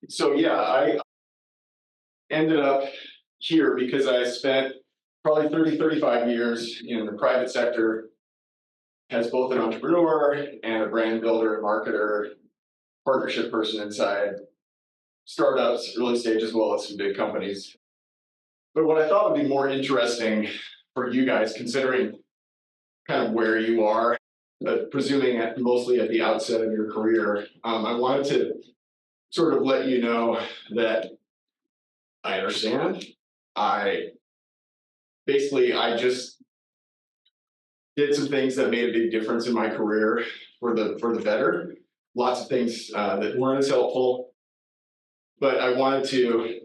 So yeah, I ended up here because I spent probably 30, 35 years in the private sector as both an entrepreneur and a brand builder, marketer, partnership person inside startups, early stage, as well as some big companies. But what I thought would be more interesting for you guys, considering kind of where you are, presuming mostly at the outset of your career, I wanted to sort of let you know that I understand. I just did some things that made a big difference in my career for the better. Lots of things that weren't as helpful, but I wanted to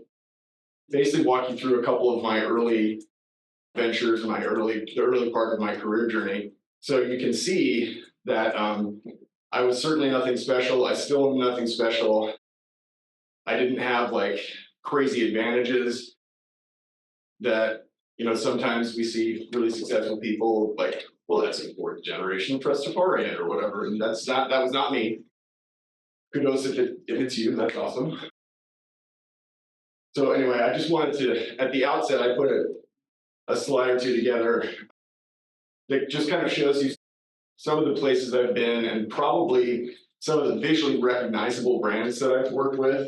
basically walk you through a couple of my early ventures and the early part of my career journey, so you can see that I was certainly nothing special. I still am nothing special. I didn't have like crazy advantages that, sometimes we see really successful people like, well, that's a fourth generation Trustafarian or whatever, and that was not me. Kudos if it's you, that's awesome. So anyway, I just wanted to, at the outset, I put a slide or two together that just kind of shows you some of the places I've been and probably some of the visually recognizable brands that I've worked with.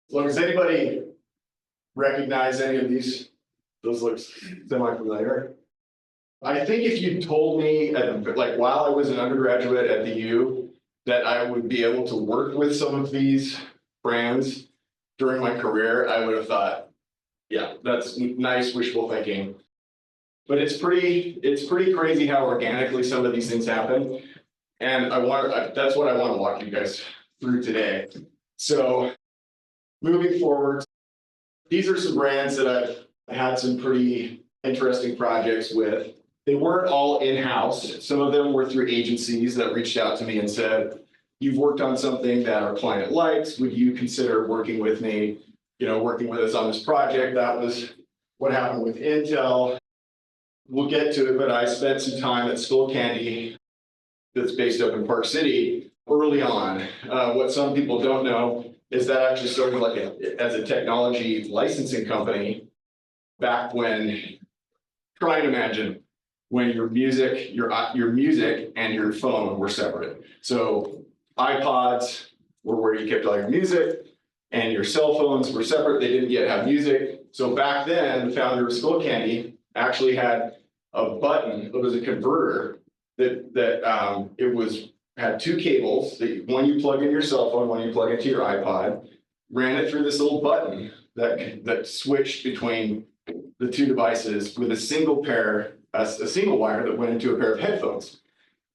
As long as anybody recognize any of these, those look semi-familiar. I think if you told me, like while I was an undergraduate at the U, that I would be able to work with some of these brands during my career, I would have thought, yeah, that's nice wishful thinking. But it's pretty crazy how organically some of these things happen, and that's what I want to walk you guys through today. So moving forward, these are some brands that I've had some pretty interesting projects with. They weren't all in-house. Some of them were through agencies that reached out to me and said, you've worked on something that our client likes. Would you consider working with me, working with us on this project? That was what happened with Intel. We'll get to it, but I spent some time at Skullcandy that's based up in Park City early on. What some people don't know is that actually started like as a technology licensing company back when, try and imagine when your music and your phone were separate. So iPods were where you kept all your music, and your cell phones were separate. They didn't yet have music. So back then, the founder of Skullcandy actually had a button. It was a converter that had two cables. One you plug in your cell phone, one you plug into your iPod. Ran it through this little button that switched between the two devices with a single wire that went into a pair of headphones.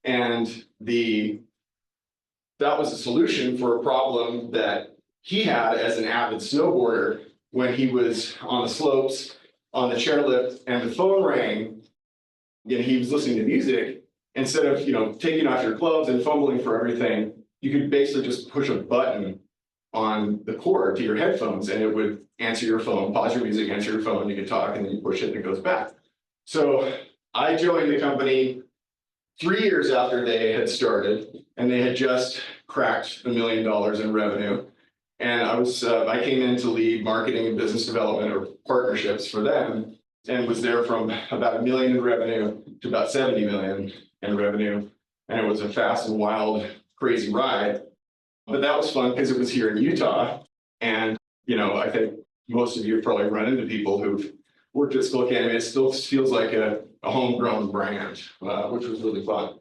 And that was a solution for a problem that he had as an avid snowboarder when he was on the slopes, on the chairlift, and the phone rang, and he was listening to music. Instead of taking off your gloves and fumbling for everything, you could basically just push a button on the cord to your headphones, and it would answer your phone, pause your music, answer your phone, you could talk, and then you push it and it goes back. So I joined the company 3 years after they had started, and they had just cracked $1 million in revenue. And I came in to lead marketing and business development or partnerships for them, and was there from about $1 million in revenue to about $70 million in revenue. And it was a fast and wild, crazy ride. But that was fun because it was here in Utah. And, I think most of you have probably run into people who've worked at Skullcandy. It still feels like a homegrown brand, which was really fun.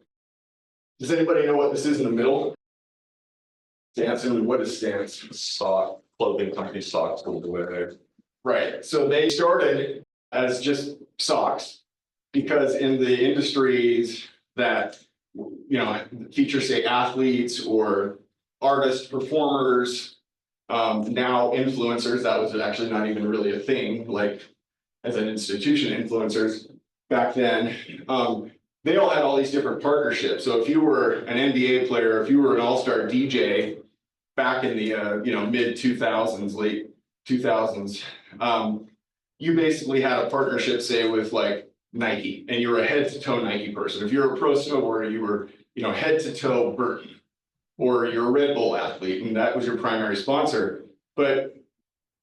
Does anybody know what this is in the middle? Stance, and what is Stance? Sock, clothing company, socks, away. Right. So they started as just socks because in the industries that, feature, say, athletes or artists, performers, now influencers, that was actually not even really a thing, like as an institution, influencers back then, they all had all these different partnerships. So if you were an NBA player, if you were an all-star DJ back in the mid 2000s, late 2000s, you basically had a partnership, say, with like Nike, and you were a head to toe Nike person. If you were a pro snowboarder, you were head to toe Burton. or you're a Red Bull athlete and that was your primary sponsor. But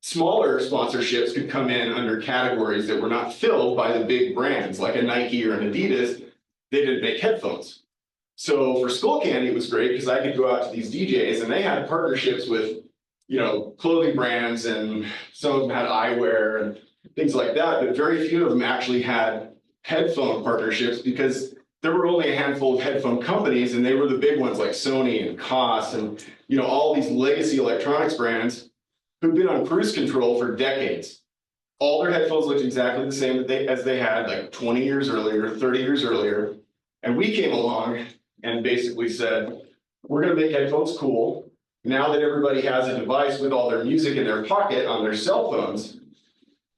smaller sponsorships could come in under categories that were not filled by the big brands like a Nike or an Adidas. They didn't make headphones. So for Skullcandy, it was great because I could go out to these DJs and they had partnerships with, you know, clothing brands, and some of them had eyewear and things like that, but very few of them actually had headphone partnerships because there were only a handful of headphone companies, and they were the big ones like Sony and Koss and, you know, all these legacy electronics brands who've been on cruise control for decades. All their headphones looked exactly the same as they had like 20 years earlier, 30 years earlier. And we came along and basically said, we're going to make headphones cool. Now that everybody has a device with all their music in their pocket on their cell phones,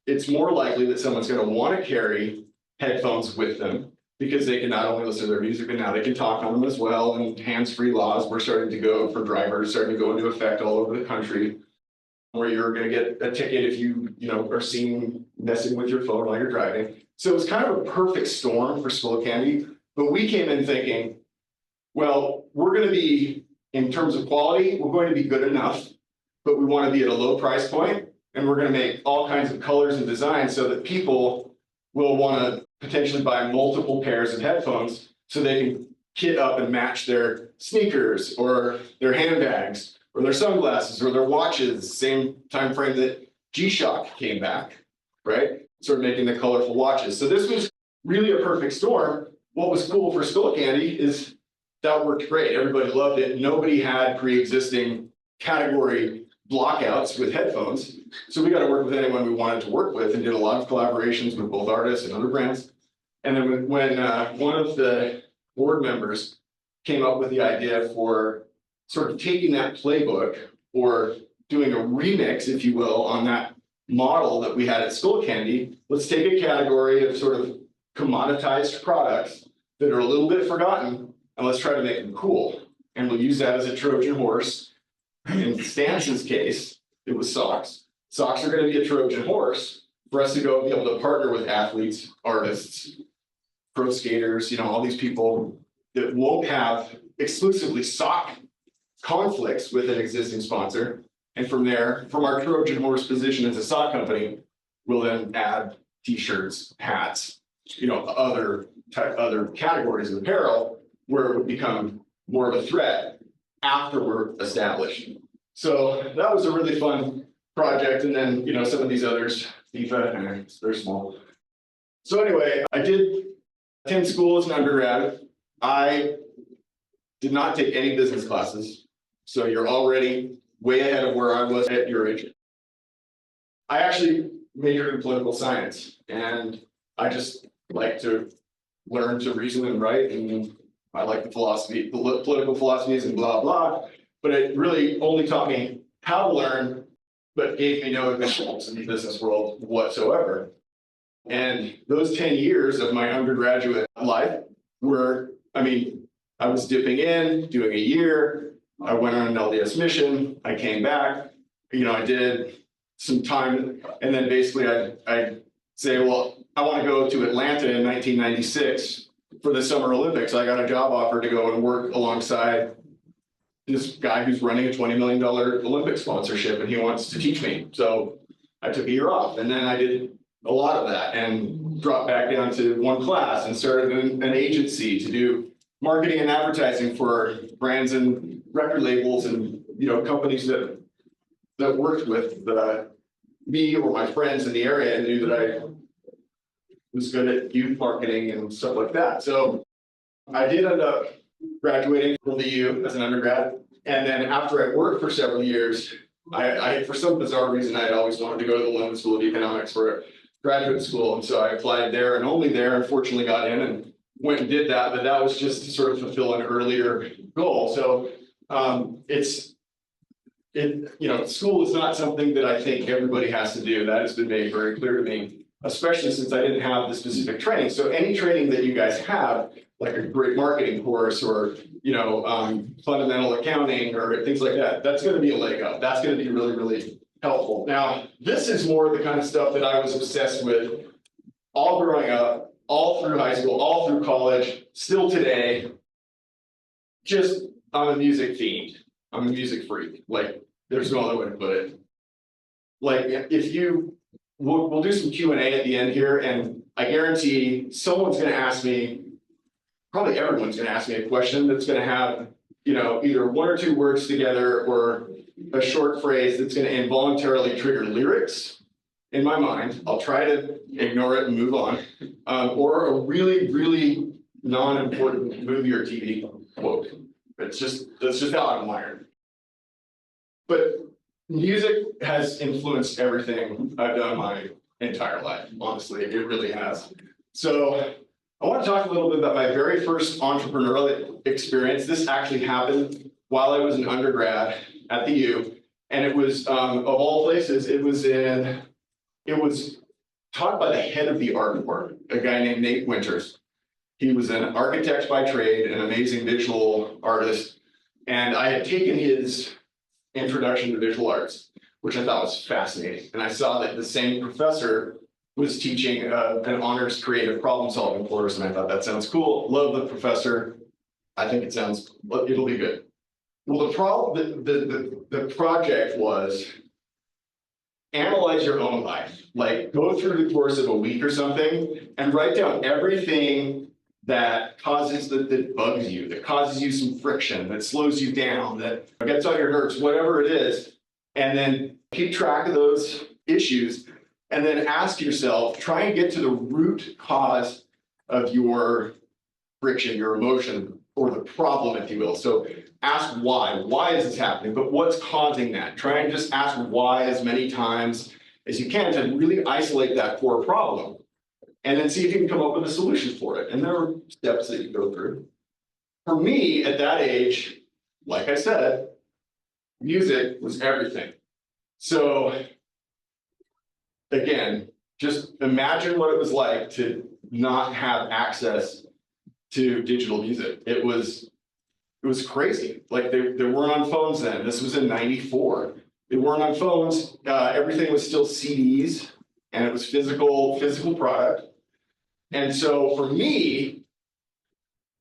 it's more likely that someone's going to want to carry headphones with them because they can not only listen to their music, but now they can talk on them as well. And hands-free laws were starting to go for drivers, starting to go into effect all over the country, where you're going to get a ticket if you are seen messing with your phone while you're driving. So it was kind of a perfect storm for Skullcandy. But we came in thinking, well, we're going to be, in terms of quality, we're going to be good enough, but we want to be at a low price point, and we're going to make all kinds of colors and designs so that people will want to potentially buy multiple pairs of headphones so they can kit up and match their sneakers or their handbags or their sunglasses or their watches, same time frame that G-Shock came back, right? Sort of making the colorful watches. So this was really a perfect storm. What was cool for Skullcandy is that worked great. Everybody loved it. Nobody had pre-existing category blockouts with headphones. So we got to work with anyone we wanted to work with and did a lot of collaborations with both artists and other brands. And then when one of the board members came up with the idea for sort of taking that playbook or doing a remix, if you will, on that model that we had at Skullcandy, let's take a category of sort of commoditized products that are a little bit forgotten, and let's try to make them cool. And we'll use that as a Trojan horse. In Stance's case, it was socks. Socks are going to be a Trojan horse for us to go be able to partner with athletes, artists, pro skaters, all these people that won't have exclusively sock conflicts with an existing sponsor. And from there, from our Trojan horse position as a sock company, we'll then add t-shirts, hats, other categories of apparel where it would become more of a threat after we're established. So that was a really fun project. And then, some of these others, FIFA, they're small. So anyway, I did attend school as an undergrad. I did not take any business classes. So you're already way ahead of where I was at your age. I actually majored in political science, and I just like to learn to reason and write, and I like the political philosophies and blah, blah, but it really only taught me how to learn, but gave me no admissions in the business world whatsoever. And those 10 years of my undergraduate life were, I was dipping in, doing a year, I went on an LDS mission, I came back, I did some time, and then basically I say, well, I want to go to Atlanta in 1996 for the Summer Olympics. I got a job offer to go and work alongside this guy who's running a $20 million Olympic sponsorship, and he wants to teach me. So I took a year off, and then I did a lot of that and dropped back down to one class and started an agency to do marketing and advertising for brands and record labels and companies that worked with me or my friends in the area and knew that I was good at youth marketing and stuff like that. So I did end up graduating from the U as an undergrad. And then after I worked for several years, I for some bizarre reason, I had always wanted to go to the London School of Economics for graduate school. And so I applied there and only there, unfortunately got in and went and did that. But that was just to sort of fulfill an earlier goal. So school is not something that I think everybody has to do. That has been made very clear to me, especially since I didn't have the specific training. So any training that you guys have, like a great marketing course or, fundamental accounting or things like that, that's going to be a leg up. That's going to be really, really helpful. Now, this is more the kind of stuff that I was obsessed with all growing up, all through high school, all through college, still today. Just I'm a music fiend. I'm a music freak. Like, there's no other way to put it. Like, if you, we'll do some Q&A at the end here, and I guarantee someone's gonna ask me, probably everyone's gonna ask me a question that's gonna have, you know, either one or two words together or a short phrase that's gonna involuntarily trigger lyrics in my mind. I'll try to ignore it and move on. Or a really, really non-important movie or TV quote. That's just how I'm wired. But music has influenced everything I've done my entire life. Honestly, it really has. So I want to talk a little bit about my very first entrepreneurial experience. This actually happened while I was an undergrad at the U, and it was of all places, it was taught by the head of the art department, a guy named Nate Winters. He was an architect by trade, an amazing visual artist, and I had taken his introduction to visual arts, which I thought was fascinating. And I saw that the same professor was teaching an honors creative problem solving course, and I thought that sounds cool. Love the professor. I think it'll be good. Well, the project was analyze your own life. Like, go through the course of a week or something and write down everything that bugs you, that causes you some friction, that slows you down, that gets on your nerves, whatever it is. And then keep track of those issues and then ask yourself, try and get to the root cause of your friction, your emotion, or the problem, if you will. So ask why. Why is this happening? But what's causing that? Try and just ask why as many times as you can to really isolate that core problem. And then see if you can come up with a solution for it. And there are steps that you go through. For me, at that age, like I said, music was everything. So again, just imagine what it was like to not have access to digital music. It was crazy. Like, they weren't on phones then. This was in '94. They weren't on phones. Everything was still CDs, and it was physical product. And so for me,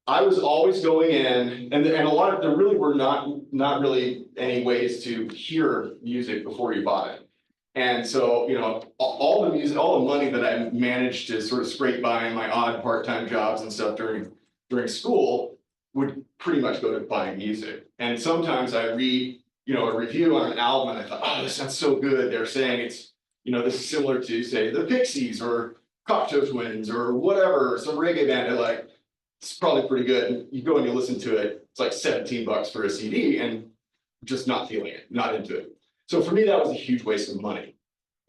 I was always going in, and a lot of, there really were not really any ways to hear music before you bought it. And so, you know, all the music, all the money that I managed to sort of scrape by in my odd part-time jobs and stuff during school would pretty much go to buying music. And sometimes I read, you know, a review on an album and I thought, oh, this sounds so good. They're saying it's, you know, this is similar to, say, the Pixies or Cocteau Twins or whatever, some reggae band. They're like, it's probably pretty good. And you go and you listen to it. It's like $17 for a CD, and just not feeling it, not into it. So for me, that was a huge waste of money,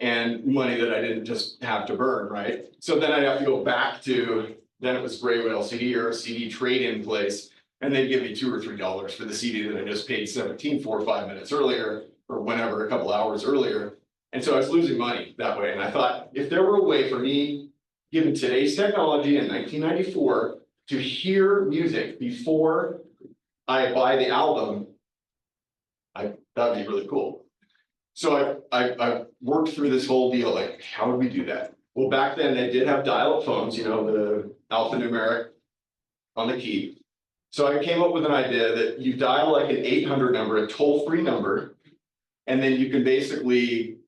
and money that I didn't just have to burn, right? So then I'd have to go back to, then it was Gray Whale CD or a CD trade-in place, and they'd give me $2 or $3 for the CD that I just paid $17 for 5 minutes earlier, or whenever, a couple hours earlier. And so I was losing money that way. And I thought, if there were a way for me, given today's technology in 1994, to hear music before I buy the album, that'd be really cool. So I worked through this whole deal, like, how would we do that? Well, back then they did have dial-up phones, you know, the alphanumeric on the key. So I came up with an idea that you dial like an 800 number, a toll-free number, and then you can basically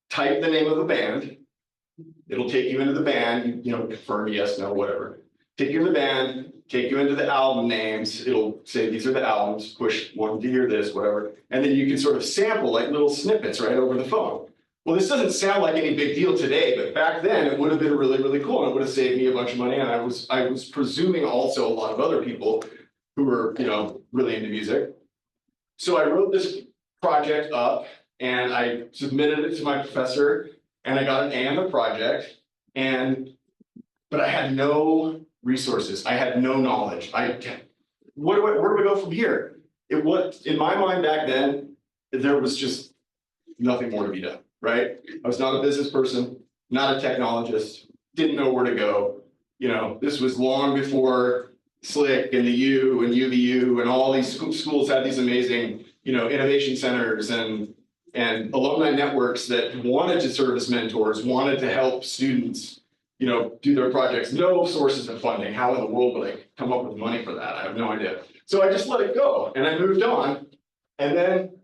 type the name of the band. It'll take you into the band, you know, confirm yes, no, whatever. Take you in the band, take you into the album names. It'll say, these are the albums, push one to hear this, whatever. And then you can sort of sample like little snippets right over the phone. Well, this doesn't sound like any big deal today, but back then it would have been really, really cool. And it would have saved me a bunch of money. And I was presuming also a lot of other people who were, you know, really into music. So I wrote this project up and I submitted it to my professor, and I got an A on the project. But I had no resources. I had no knowledge. Where do we go from here? It was, in my mind back then, there was just nothing more to be done, right? I was not a business person, not a technologist, didn't know where to go. You know, this was long before SLCC and the U and UVU and all these schools had these amazing, you know, innovation centers and alumni networks that wanted to serve as mentors, wanted to help students do their projects, no sources of funding. How in the world would I come up with money for that? I have no idea. So I just let it go and I moved on. And then,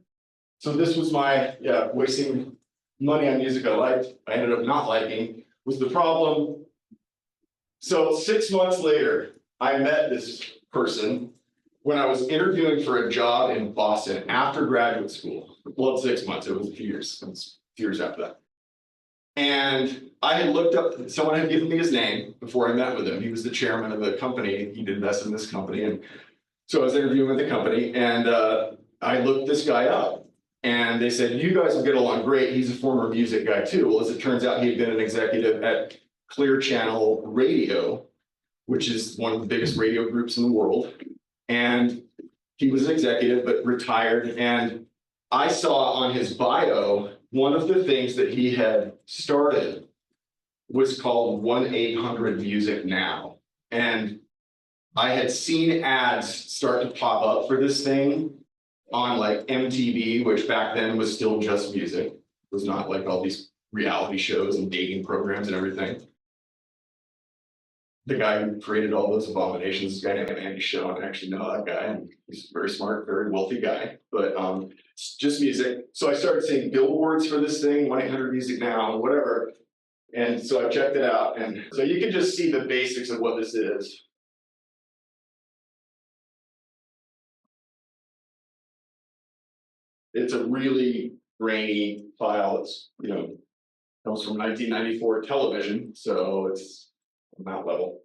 so this was my, wasting money on music I liked, I ended up not liking, was the problem. So 6 months later, I met this person when I was interviewing for a job in Boston after graduate school. Well, 6 months, it was a few years, it was a few years after that. And I had looked up, someone had given me his name before I met with him. He was the chairman of the company. He'd invested in this company. And so I was interviewing with the company and I looked this guy up and they said, you guys will get along great. He's a former music guy too. Well, as it turns out, he'd been an executive at Clear Channel Radio, which is one of the biggest radio groups in the world. And he was an executive, but retired. And I saw on his bio, one of the things that he had started was called 1-800-MUSIC NOW. And I had seen ads start to pop up for this thing on like MTV, which back then was still just music. It was not like all these reality shows and dating programs and everything. The guy who created all those abominations, this guy named Andy Schoen, I actually know that guy, and he's a very smart, very wealthy guy, but it's just music. So I started seeing billboards for this thing, 1-800-MUSIC NOW, whatever. And so I checked it out. And so you can just see the basics of what this is. It's a really grainy file. It's, comes from 1994 television, so it's on that level.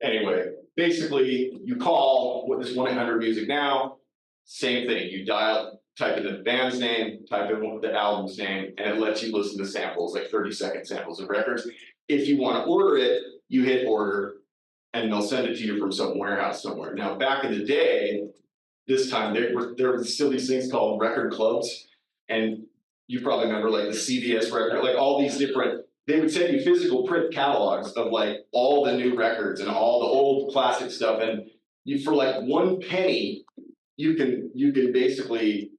Anyway, basically, you call what this 1-800-MUSIC NOW, same thing. You type in the band's name, type in the album's name, and it lets you listen to samples, like 30-second samples of records. If you want to order it, you hit order, and they'll send it to you from some warehouse somewhere. Now, back in the day, this time there were still these things called record clubs, and you probably remember like the CVS record, like all these different. They would send you physical print catalogs of like all the new records and all the old classic stuff, and you for like 1 penny, you can basically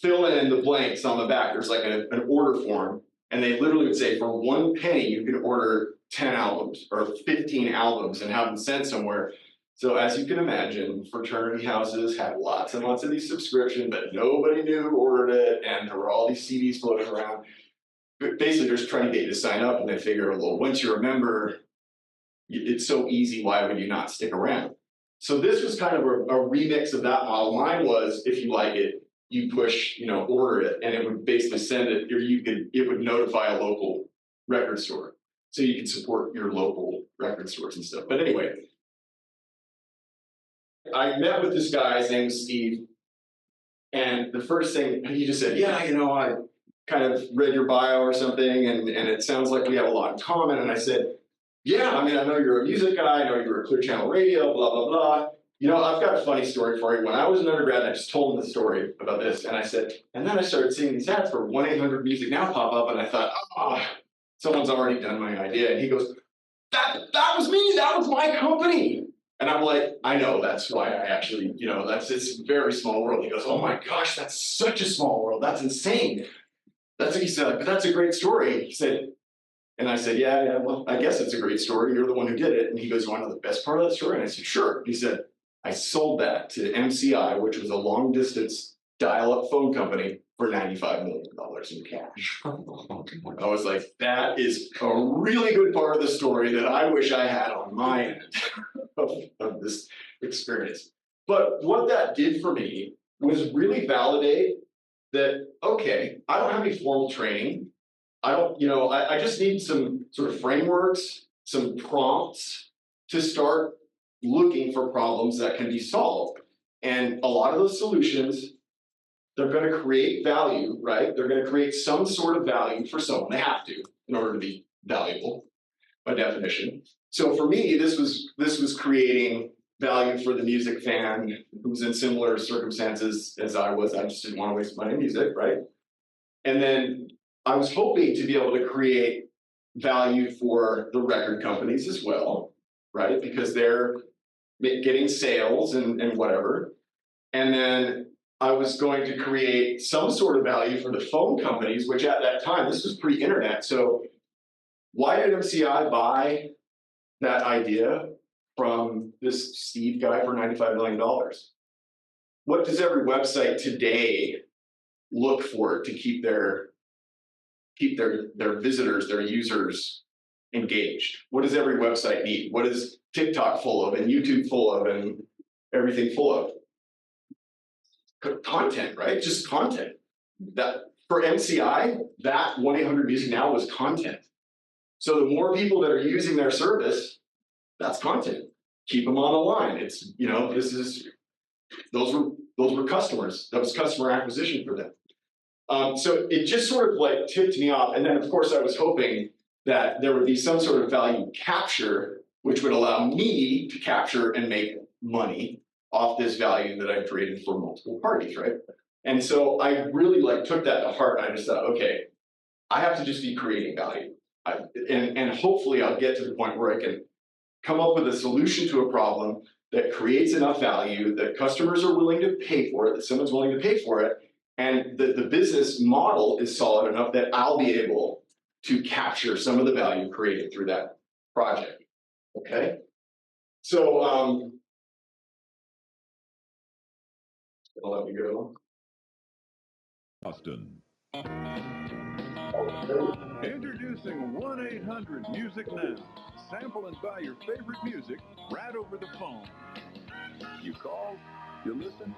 fill in the blanks on the back. There's like an order form, and they literally would say for 1 penny you can order 10 albums or 15 albums and have them sent somewhere. So as you can imagine, fraternity houses had lots and lots of these subscriptions, but nobody knew who ordered it, and there were all these CDs floating around. But basically, they're just trying to get you to sign up, and they figure, well, once you're a member, it's so easy, why would you not stick around? So this was kind of a remix of that model. Mine was, if you like it, you push, order it, and it would basically send it, or it would notify a local record store. So you can support your local record stores and stuff. But anyway, I met with this guy, his name is Steve, and the first thing, he just said, yeah, I kind of read your bio or something, and it sounds like we have a lot in common. And I said, yeah, I know you're a music guy, I know you were a Clear Channel Radio, blah, blah, blah. I've got a funny story for you. When I was an undergrad, I just told him the story about this, and I said, and then I started seeing these ads for 1-800-MUSIC NOW pop up, and I thought, someone's already done my idea. And he goes, that was me, that was my company. And I'm like, I know, that's why I actually, it's a very small world. He goes, oh my gosh, that's such a small world, that's insane. He said, but that's a great story. He said, and I said, yeah, well, I guess it's a great story. You're the one who did it. And he goes, you want to know the best part of that story? And I said, sure. He said, I sold that to MCI, which was a long distance dial-up phone company, for $95 million in cash. I was like, that is a really good part of the story that I wish I had on my end of this experience. But what that did for me was really validate that, okay, I don't have any formal training. I don't, I just need some sort of frameworks, some prompts to start looking for problems that can be solved. And a lot of those solutions, they're going to create value, right? They're going to create some sort of value for someone. They have to, in order to be valuable, by definition. So for me, this was creating value for the music fan who was in similar circumstances as I was. I just didn't want to waste money on music, right? And then I was hoping to be able to create value for the record companies as well, right? Because they're getting sales and whatever. And then I was going to create some sort of value for the phone companies, which at that time, this was pre-internet. So why did MCI buy that idea from this Steve guy for $95 million? What does every website today look for to keep their visitors, their users engaged? What does every website need? What is TikTok full of and YouTube full of and everything full of? Content, right? Just content. That for MCI, that 1-800-Music now was content. So the more people that are using their service, that's content. Keep them on the line. It's, you know, those were customers. That was customer acquisition for them. So it just sort of like tipped me off. And then of course I was hoping that there would be some sort of value capture, which would allow me to capture and make money off this value that I've created for multiple parties, right? And so I really like took that to heart. And I just thought, okay, I have to just be creating value. And hopefully I'll get to the point where I can come up with a solution to a problem that creates enough value that customers are willing to pay for it, that someone's willing to pay for it, and the business model is solid enough that I'll be able to capture some of the value created through that project, okay? So, I'll let me go. Austin. Introducing 1-800-Music now. Sample and buy your favorite music right over the phone. You call, you listen,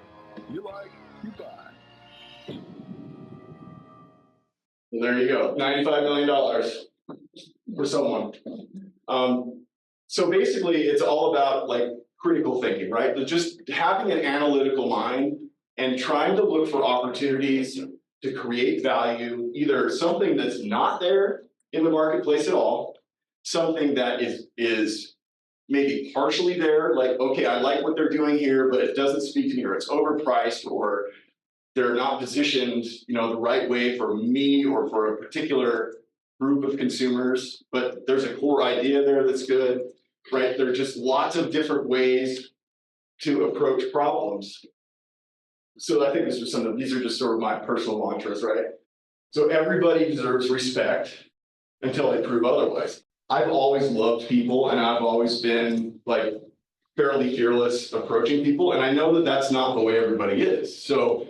you like, you buy. Well, there you go, $95 million for someone. So basically, it's all about like critical thinking, right? Just having an analytical mind and trying to look for opportunities to create value, either something that's not there in the marketplace at all, something that is maybe partially there, like, okay, I like what they're doing here, but it doesn't speak to me, or it's overpriced, or they're not positioned, you know, the right way for me or for a particular group of consumers, but there's a core idea there that's good, right? There are just lots of different ways to approach problems. So I think these are just sort of my personal mantras, right? So everybody deserves respect until they prove otherwise. I've always loved people, and I've always been like fairly fearless approaching people, and I know that that's not the way everybody is. So,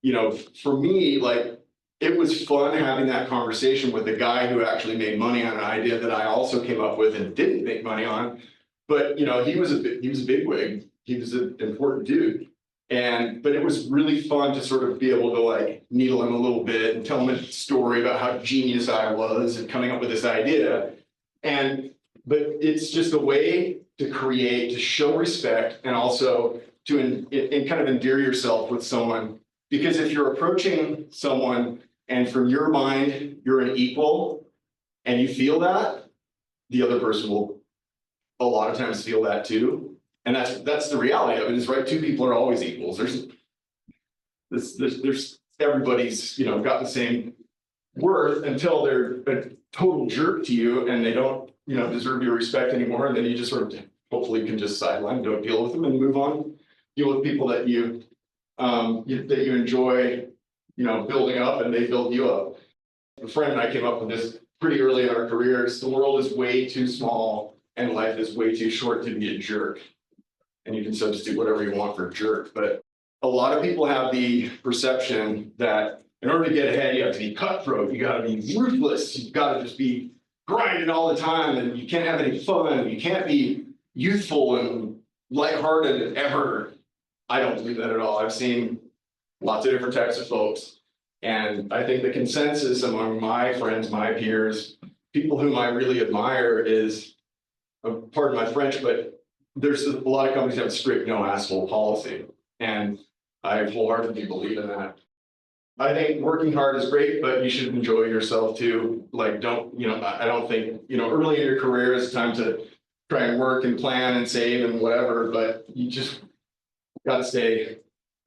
you know, for me, like, it was fun having that conversation with the guy who actually made money on an idea that I also came up with and didn't make money on. But, you know, he was a bigwig. He was an important dude. But it was really fun to sort of be able to like needle him a little bit and tell him a story about how genius I was and coming up with this idea. But it's just a way to create, to show respect, and also to kind of endear yourself with someone. Because if you're approaching someone and from your mind, you're an equal and you feel that, the other person will a lot of times feel that too. And that's the reality of it, is right. Two people are always equals. There's everybody's, you know, got the same worth until they're a total jerk to you and they don't, you know, deserve your respect anymore. And then you just sort of hopefully can just sideline, don't deal with them and move on. Deal with people that you enjoy, you know, building up, and they build you up. A friend and I came up with this pretty early in our careers. The world is way too small and life is way too short to be a jerk. And you can substitute whatever you want for jerk. But a lot of people have the perception that in order to get ahead, you have to be cutthroat. You got to be ruthless. You've got to just be grinding all the time, and you can't have any fun. You can't be youthful and lighthearted ever. I don't believe that at all. I've seen lots of different types of folks. And I think the consensus among my friends, my peers, people whom I really admire is, pardon my French, but there's a lot of companies that have a strict no asshole policy. And I wholeheartedly believe in that. I think working hard is great, but you should enjoy yourself too. Like, I don't think, early in your career is time to try and work and plan and save and whatever, but you just got to stay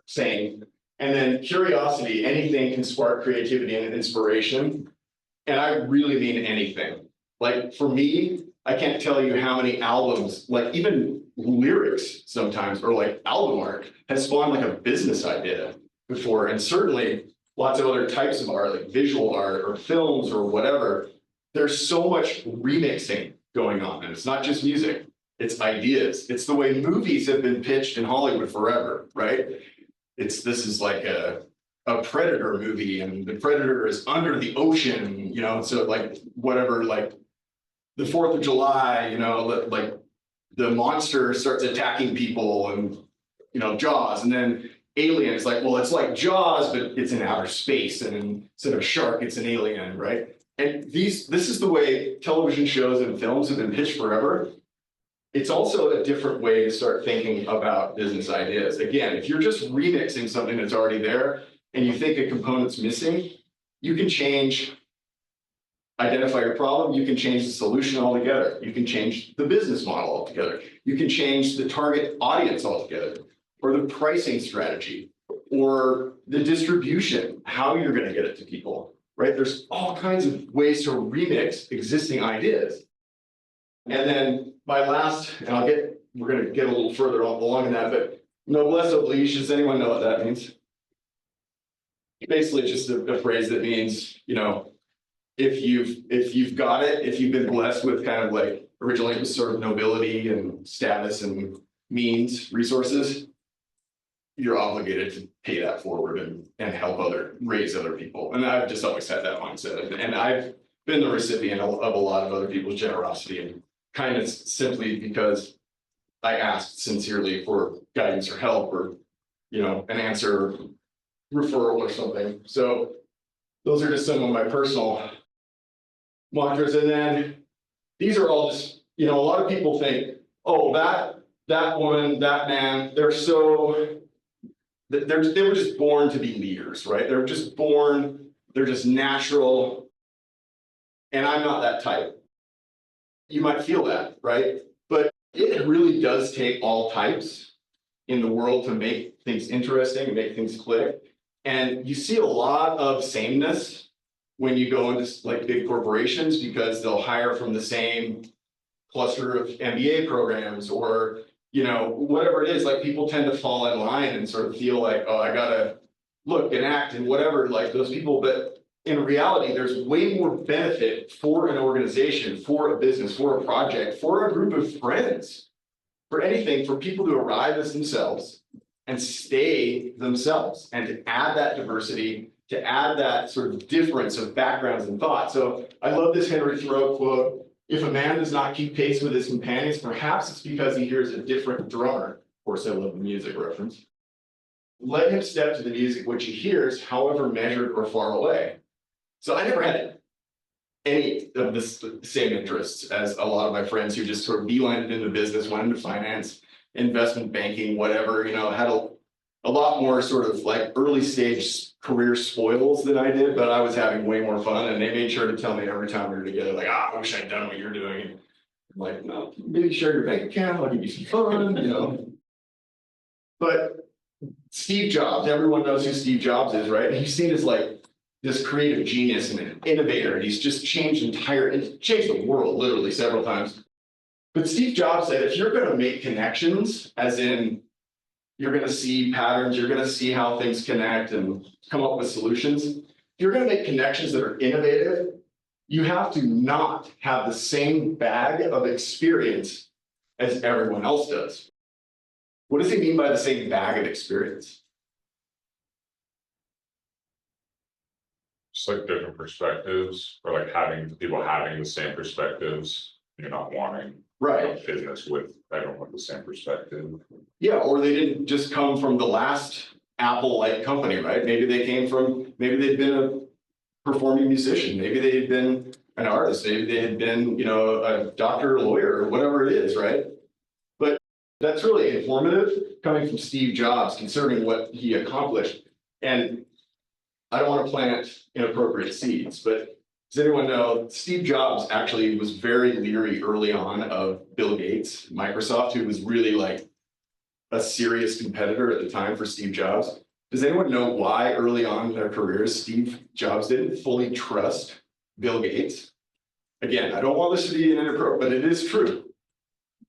sane. And then curiosity, anything can spark creativity and inspiration. And I really mean anything. Like for me, I can't tell you how many albums, like even lyrics sometimes, or like album art has spawned like a business idea before. And certainly lots of other types of art, like visual art or films or whatever. there's so much remixing going on, and it's not just music, it's ideas. It's the way movies have been pitched in Hollywood forever, right? This is like a Predator movie, and the Predator is under the ocean, you know, so like whatever, like the 4th of July, you know, like the monster starts attacking people, and you know, Jaws, and then Alien is like, well, it's like Jaws, but it's in outer space, and instead of a shark, it's an alien, right? And this is the way television shows and films have been pitched forever. It's also a different way to start thinking about business ideas. Again, if you're just remixing something that's already there and you think a component's missing, you can identify your problem, you can change the solution altogether. You can change the business model altogether. You can change the target audience altogether, or the pricing strategy, or the distribution, how you're going to get it to people, right? There's all kinds of ways to remix existing ideas. And then my last, and we're going to get a little further along in that, but noblesse oblige, does anyone know what that means? Basically just a phrase that means, you know, if you've got it, if you've been blessed with kind of like, originally it was sort of nobility and status and means, resources, you're obligated to pay that forward and help raise other people. And I've just always had that mindset. And I've been the recipient of a lot of other people's generosity, and kindness simply because I asked sincerely for guidance or help, or, you know, an answer, referral or something. So those are just some of my personal mantras. And then these are all just, you know, a lot of people think, oh, that woman, that man, they were just born to be leaders, right? They're just born, they're just natural. And I'm not that type. You might feel that, right? But it really does take all types in the world to make things interesting and make things click. And you see a lot of sameness when you go into like big corporations, because they'll hire from the same cluster of MBA programs, or, you know, whatever it is. Like, people tend to fall in line and sort of feel like, oh, I gotta look and act and whatever, like those people. But in reality, there's way more benefit for an organization, for a business, for a project, for a group of friends, for anything, for people to arrive as themselves and stay themselves, and to add that diversity, to add that sort of difference of backgrounds and thoughts. So I love this Henry Thoreau quote: if a man does not keep pace with his companions, perhaps it's because he hears a different drummer. Of course, I love the music reference. Let him step to the music which he hears, however measured or far away. So I never had any of the same interests as a lot of my friends who just sort of beelined into business, went into finance, investment banking, whatever, you know, had a lot more sort of like early stage career spoils than I did, but I was having way more fun, and they made sure to tell me every time we were together, like, I wish I'd done what you're doing. And I'm like, no, maybe share your bank account, I'll give you some fun, you know. But Steve Jobs, everyone knows who Steve Jobs is, right? And he's seen as like this creative genius and an innovator, and he's just changed the world literally several times. But Steve Jobs said, if you're going to make connections, as in you're going to see patterns, you're going to see how things connect and come up with solutions, if you're going to make connections that are innovative, you have to not have the same bag of experience as everyone else does. What does he mean by the same bag of experience? Just like different perspectives, or like people having the same perspectives. You're not wanting Right. business with everyone with the same perspective. Yeah, or they didn't just come from the last Apple-like company, right? Maybe they'd been a performing musician, maybe they had been an artist, maybe they had been, you know, a doctor, lawyer, or whatever it is, right? But that's really informative coming from Steve Jobs, considering what he accomplished. And I don't want to plant inappropriate seeds, but does anyone know Steve Jobs actually was very leery early on of Bill Gates, Microsoft, who was really like a serious competitor at the time for Steve Jobs? Does anyone know why early on in their careers, Steve Jobs didn't fully trust Bill Gates? Again, I don't want this to be an inappropriate, but it is true.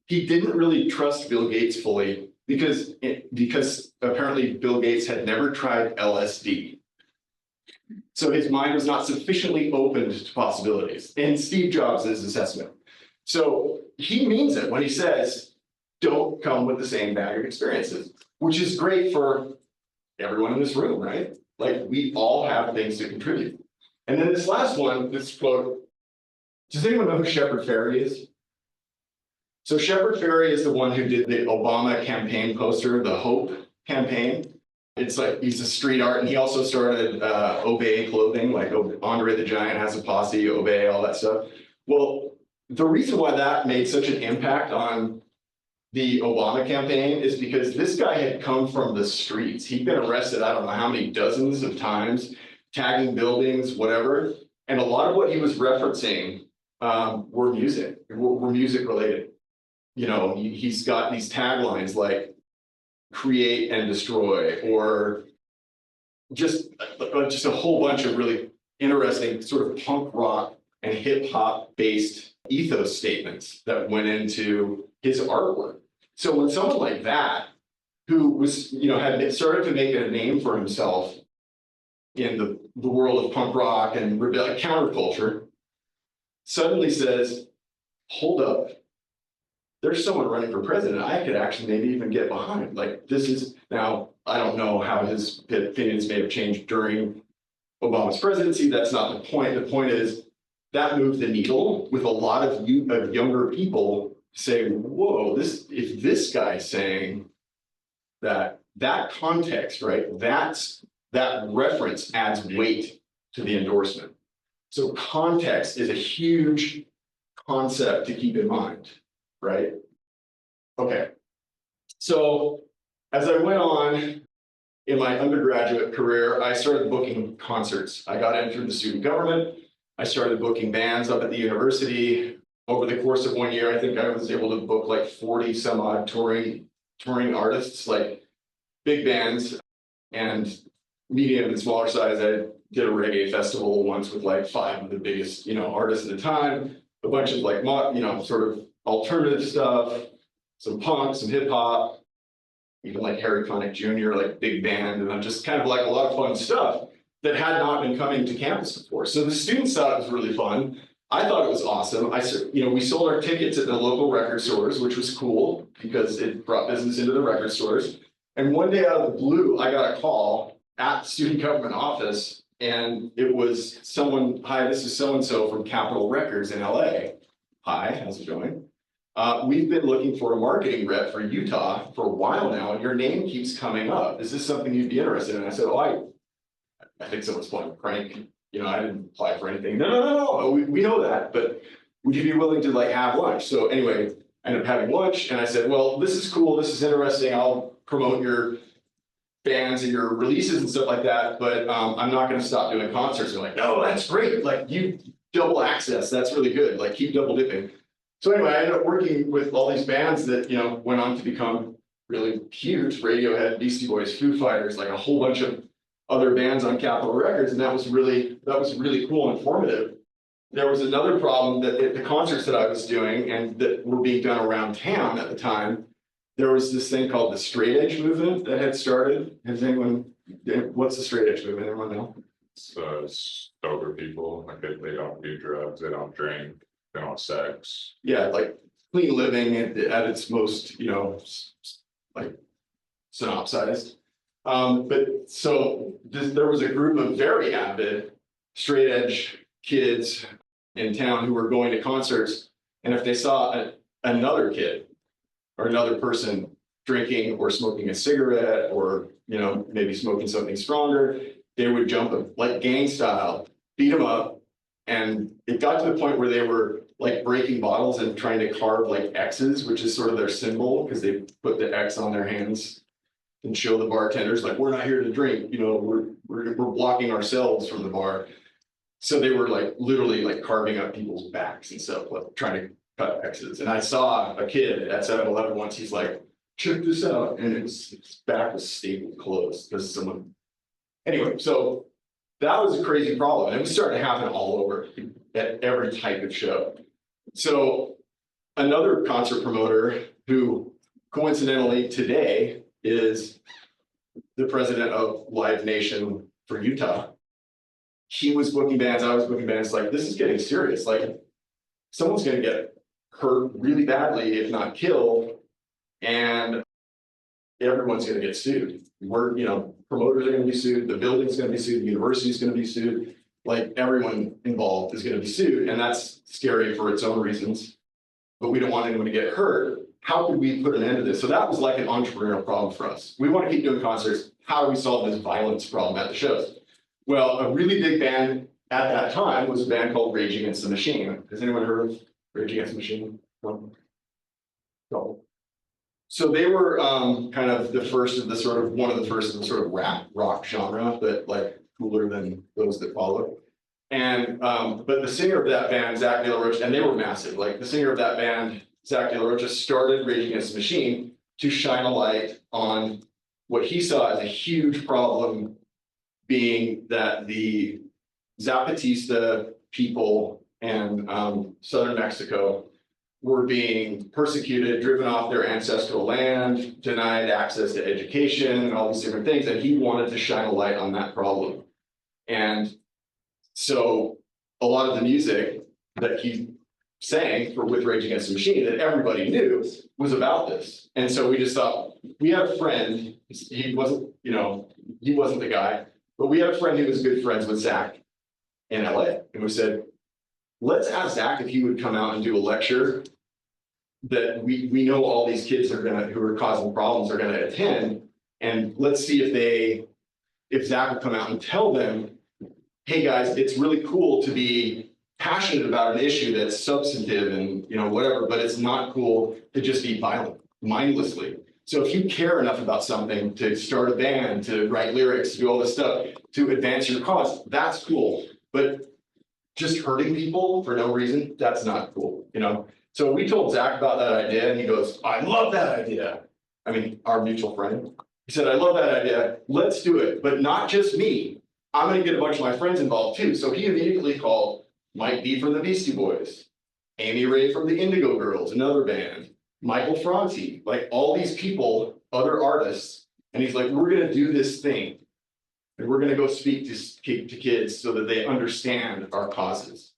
He didn't really trust Bill Gates fully because apparently Bill Gates had never tried LSD. So his mind was not sufficiently opened to possibilities, in Steve Jobs' assessment. So he means it when he says, don't come with the same bag of experiences, which is great for everyone in this room, right? Like, we all have things to contribute. And then this last one, this quote, does anyone know who Shepard Fairey is? So Shepard Fairey is the one who did the Obama campaign poster, the Hope campaign. It's like, he's a street art, and he also started Obey clothing, like Andre the Giant has a posse, Obey, all that stuff. Well, the reason why that made such an impact on the Obama campaign is because this guy had come from the streets. He'd been arrested, I don't know how many dozens of times, tagging buildings, whatever. And a lot of what he was referencing were music related. You know, he's got these taglines like create and destroy, or just a whole bunch of really interesting sort of punk rock and hip hop based ethos statements that went into his artwork. So when someone like that, who was, you know, had started to make a name for himself in the world of punk rock and counterculture, suddenly says, hold up, there's someone running for president I could actually maybe even get behind. Like, this is, now, I don't know how his opinions may have changed during Obama's presidency. That's not the point. The point is that moved the needle with a lot of younger people saying, whoa, if this guy's saying that context, right, that reference adds weight to the endorsement. So context is a huge concept to keep in mind, right? Okay. So as I went on in my undergraduate career, I started booking concerts. I got in through the student government. I started booking bands up at the university. Over the course of 1 year, I think I was able to book like 40 some odd touring artists, like big bands and medium and smaller size. I did a reggae festival once with like 5 of the biggest, artists at the time, a bunch of like, sort of alternative stuff, some punk, some hip hop, even like Harry Connick Jr., like big band, and just kind of like a lot of fun stuff that had not been coming to campus before. So the students thought it was really fun. I thought it was awesome. We sold our tickets at the local record stores, which was cool because it brought business into the record stores. And one day out of the blue, I got a call at the student government office, and it was someone, hi, this is so-and-so from Capitol Records in LA. Hi, how's it going? We've been looking for a marketing rep for Utah for a while now, and your name keeps coming up. Is this something you'd be interested in? And I said, oh, I think someone's playing a prank. I didn't apply for anything. No, we know that, but would you be willing to like have lunch? So anyway, I ended up having lunch, and I said, well, this is cool, this is interesting. I'll promote your bands and your releases and stuff like that, but I'm not going to stop doing concerts. They're like, no, that's great. Like, you double access. That's really good. Like, keep double dipping. So anyway, I ended up working with all these bands that, went on to become really huge. Radiohead, Beastie Boys, Foo Fighters, like a whole bunch of other bands on Capitol Records. And that was really cool and informative. There was another problem that at the concerts that I was doing and that were being done around town at the time, there was this thing called the straight edge movement that had started. What's the straight edge movement? Anyone know? It's sober people, like they don't do drugs, they don't drink, they don't have sex. Yeah, like clean living at its most, like synopsized. But so there was a group of very avid straight edge kids in town who were going to concerts, and if they saw another kid or another person drinking or smoking a cigarette or maybe smoking something stronger, they would jump them like gang style, beat them up, and it got to the point where they were like breaking bottles and trying to carve like X's, which is sort of their symbol because they put the X on their hands and show the bartenders like, we're not here to drink, we're blocking ourselves from the bar. So they were like literally like carving up people's backs and stuff, like trying to cut X's. And I saw a kid at 7-Eleven once, he's like, check this out. And his back was stapled closed because someone, anyway, so that was a crazy problem. And it was starting to happen all over at every type of show. So another concert promoter who coincidentally today is the president of Live Nation for Utah. he was booking bands, I was booking bands, like, this is getting serious, like, someone's gonna get hurt really badly, if not killed, and everyone's gonna get sued. We're, you know, promoters are gonna be sued, the building's gonna be sued, the university's gonna be sued, like, everyone involved is gonna be sued, and that's scary for its own reasons. But we don't want anyone to get hurt. How could we put an end to this? So that was like an entrepreneurial problem for us. We want to keep doing concerts. How do we solve this violence problem at the shows? Well, a really big band at that time was a band called Rage Against the Machine. Has anyone heard of Rage Against the Machine? No. So they were kind of the first of the sort of one of the first of the sort of rap rock genre, but like cooler than those that followed. And but the singer of that band, Zach De La Rocha, and they were massive. Like the singer of that band, Zach De La Rocha, started Rage Against the Machine to shine a light on what he saw as a huge problem, being that the Zapatista people and southern Mexico were being persecuted, driven off their ancestral land, denied access to education, and all these different things. And he wanted to shine a light on that problem. And so a lot of the music that he sang for with Rage Against the Machine that everybody knew was about this. And so we just thought, we had a friend, he wasn't, you know, he wasn't the guy, but we had a friend who was good friends with Zach in LA. And we said, let's ask Zach if he would come out and do a lecture that we know all these kids who are causing problems are gonna attend. And let's see if Zach would come out and tell them, hey guys, it's really cool to be passionate about an issue that's substantive and, you know, whatever, but it's not cool to just be violent mindlessly. So if you care enough about something to start a band, to write lyrics, to do all this stuff, to advance your cause, that's cool. But just hurting people for no reason, that's not cool, you know? So we told Zach about that idea and he goes, I love that idea. I mean, our mutual friend. He said, I love that idea. Let's do it, but not just me. I'm gonna get a bunch of my friends involved too. So he immediately called Mike B from the Beastie Boys, Amy Ray from the Indigo Girls, another band, Michael Franti, like all these people, other artists. And he's like, we're gonna do this thing. And we're gonna go speak to kids so that they understand our causes.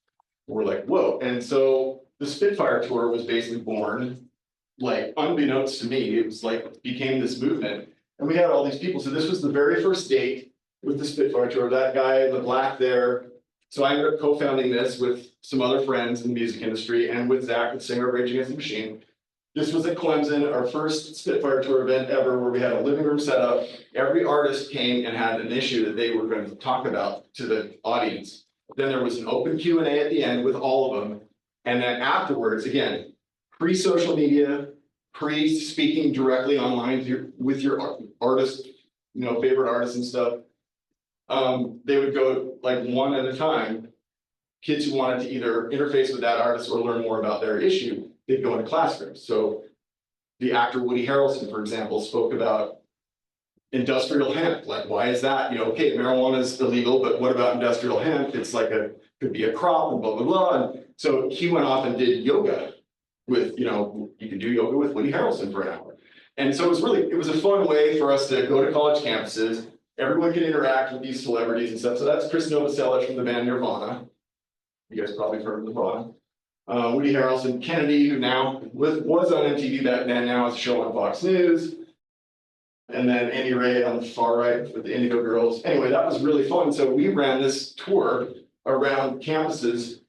And we're like, whoa. And so the Spitfire tour was basically born, like unbeknownst to me, it was like, became this movement. And we had all these people. So this was the very first date with the Spitfire tour, that guy in the black there. So I ended up co-founding this with some other friends in the music industry and with Zach, the singer of Rage Against the Machine. This was at Clemson, our first Spitfire tour event ever, where we had a living room set up. Every artist came and had an issue that they were going to talk about to the audience. Then there was an open Q&A at the end with all of them. And then afterwards, again, pre-social media, pre-speaking directly online with your artist, you know, favorite artists and stuff. They would go like one at a time. Kids who wanted to either interface with that artist or learn more about their issue, they'd go into classrooms. So the actor Woody Harrelson, for example, spoke about industrial hemp. Like, why is that? You know, okay, marijuana is illegal, but what about industrial hemp? It's like could be a crop and blah, blah, blah. And so he went off and did yoga with, you know, you could do yoga with Woody Harrelson for an hour. And so it was a fun way for us to go to college campuses. Everyone can interact with these celebrities and stuff. So that's Chris Novoselic from the band Nirvana. You guys probably heard of Nirvana. Woody Harrelson, Kennedy, who now was on MTV back then, now has a show on Fox News. And then Amy Ray on the far right with the Indigo Girls. Anyway, that was really fun. So we ran this tour around campuses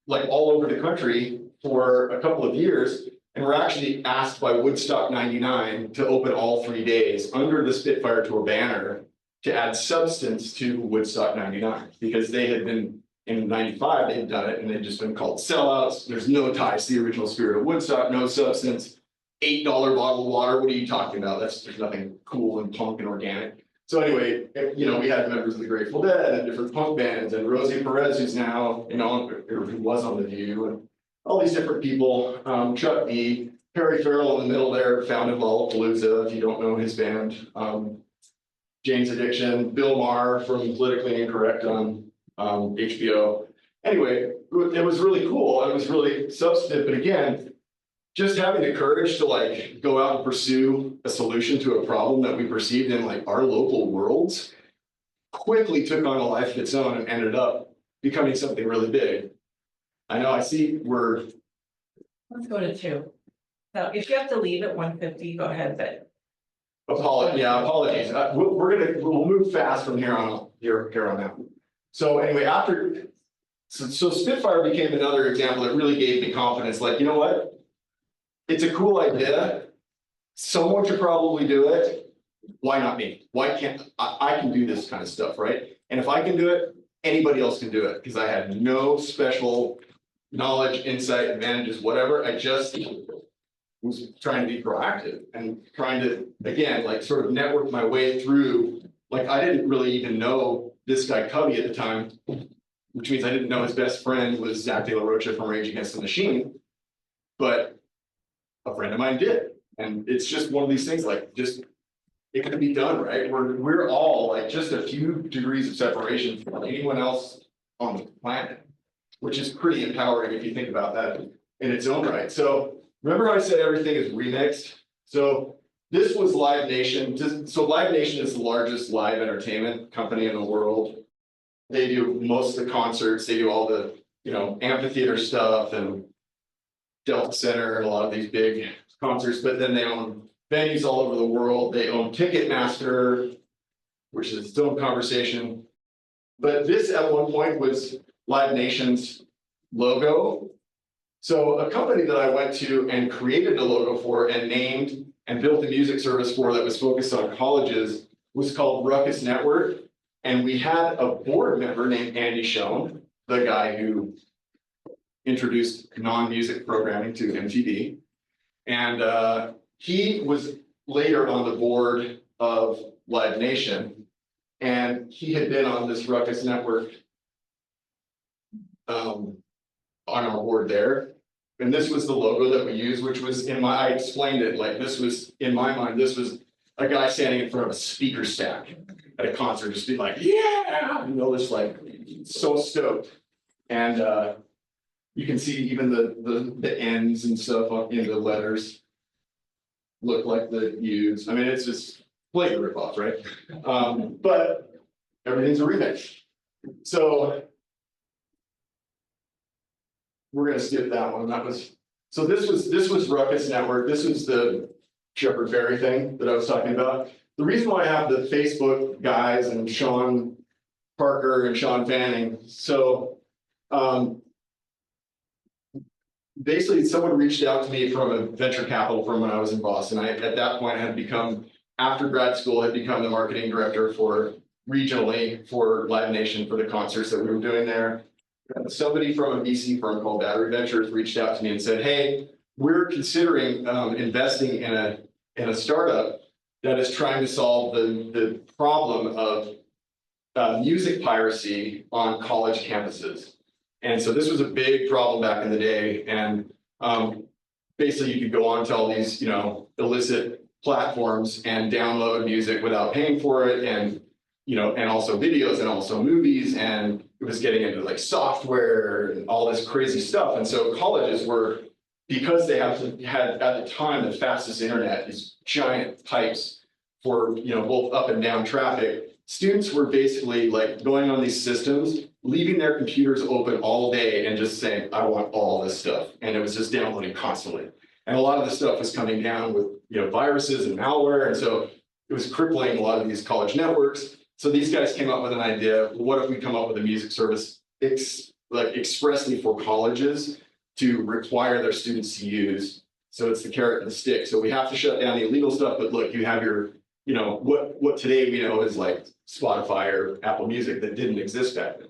like all over the country for a couple of years. And we're actually asked by Woodstock 99 to open all 3 days under the Spitfire Tour banner to add substance to Woodstock 99, because they had been in 95, they had done it and they'd just been called sellouts. There's no ties to the original spirit of Woodstock, no substance, $8 bottle of water. What are you talking about? There's nothing cool and punk and organic. So anyway, you know, we had members of the Grateful Dead and different punk bands, and Rosie Perez, who's now, you know, or who was on The View, and all these different people, Chuck D, Perry Farrell in the middle there, founded Lollapalooza, if you don't know his band, Jane's Addiction, Bill Maher from Politically Incorrect on HBO. Anyway, it was really cool. It was really substantive, but again, just having the courage to like go out and pursue a solution to a problem that we perceived in like our local worlds quickly took on a life of its own and ended up becoming something really big. I know, I see we're, Let's go to 2. So if you have to leave at 1:50, go ahead, but apologies. We'll move fast from here on out. So anyway, so Spitfire became another example that really gave me confidence, like, you know what? It's a cool idea. Someone should probably do it. Why not me? Why can't, I can do this kind of stuff, right? And if I can do it, anybody else can do it, because I had no special knowledge, insight, advantages, whatever. I just was trying to be proactive and trying to, again, like sort of network my way through. Like, I didn't really even know this guy Cubby at the time, which means I didn't know his best friend was Zach De La Rocha from Rage Against the Machine, but a friend of mine did. And it's just one of these things, like, just, it can be done, right? We're all like just a few degrees of separation from anyone else on the planet, which is pretty empowering if you think about that in its own right. So remember how I said everything is remixed? So this was Live Nation. So Live Nation is the largest live entertainment company in the world. They do most of the concerts. They do all the, amphitheater stuff and Delta Center and a lot of these big concerts, but then they own venues all over the world. They own Ticketmaster, which is its own conversation. But this at one point was Live Nation's logo. So a company that I went to and created a logo for and named and built a music service for that was focused on colleges was called Ruckus Network. And we had a board member named Andy Schoen, the guy who introduced non-music programming to MTV. And he was later on the board of Live Nation. And he had been on this Ruckus Network on our board there. And this was the logo that we used, which was I explained it, like this was, in my mind, this was a guy standing in front of a speaker stack at a concert, just being like, yeah, just like, so stoked. And you can see even the ends and stuff in the letters look like the U's. I mean, it's just blatant ripoff, right? But everything's a remix. So we're gonna skip that one. So this was Ruckus Network. This was the Shepherd Berry thing that I was talking about. The reason why I have the Facebook guys and Sean Parker and Sean Fanning. So basically someone reached out to me from a venture capital firm when I was in Boston. At that point had become, after grad school, had become the marketing director for regionally for Live Nation for the concerts that we were doing there. Somebody from a VC firm called Battery Ventures reached out to me and said, hey, we're considering investing in a startup that is trying to solve the problem of music piracy on college campuses. And so this was a big problem back in the day. And basically you could go on to all these, illicit platforms and download music without paying for it. And, and also videos and also movies. And it was getting into like software and all this crazy stuff. And so colleges were, because they had at the time the fastest internet, these giant pipes for, both up and down traffic, students were basically like going on these systems, leaving their computers open all day and just saying, I want all this stuff. And it was just downloading constantly. And a lot of the stuff was coming down with, viruses and malware. And so it was crippling a lot of these college networks. So these guys came up with an idea. What if we come up with a music service expressly for colleges to require their students to use? So it's the carrot and the stick. So we have to shut down the illegal stuff, but look, you have your, what today we know is like Spotify or Apple Music that didn't exist back then.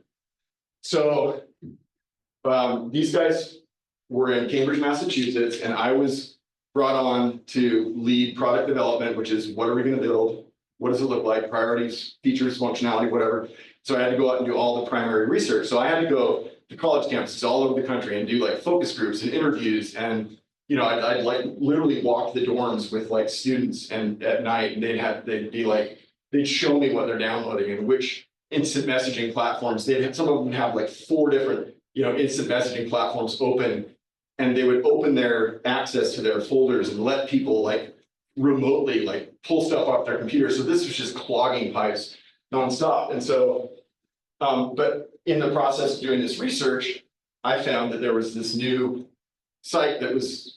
So these guys were in Cambridge, Massachusetts, and I was brought on to lead product development, which is what are we going to build? What does it look like? Priorities, features, functionality, whatever. So I had to go out and do all the primary research. So I had to go to college campuses all over the country and do like focus groups and interviews. And, I'd like literally walk the dorms with like students and at night, and they'd show me what they're downloading and which instant messaging platforms. Some of them have like 4 different, instant messaging platforms open, and they would open their access to their folders and let people like remotely like pull stuff off their computer. So this was just clogging pipes. nonstop. And so, but in the process of doing this research, I found that there was this new site that was,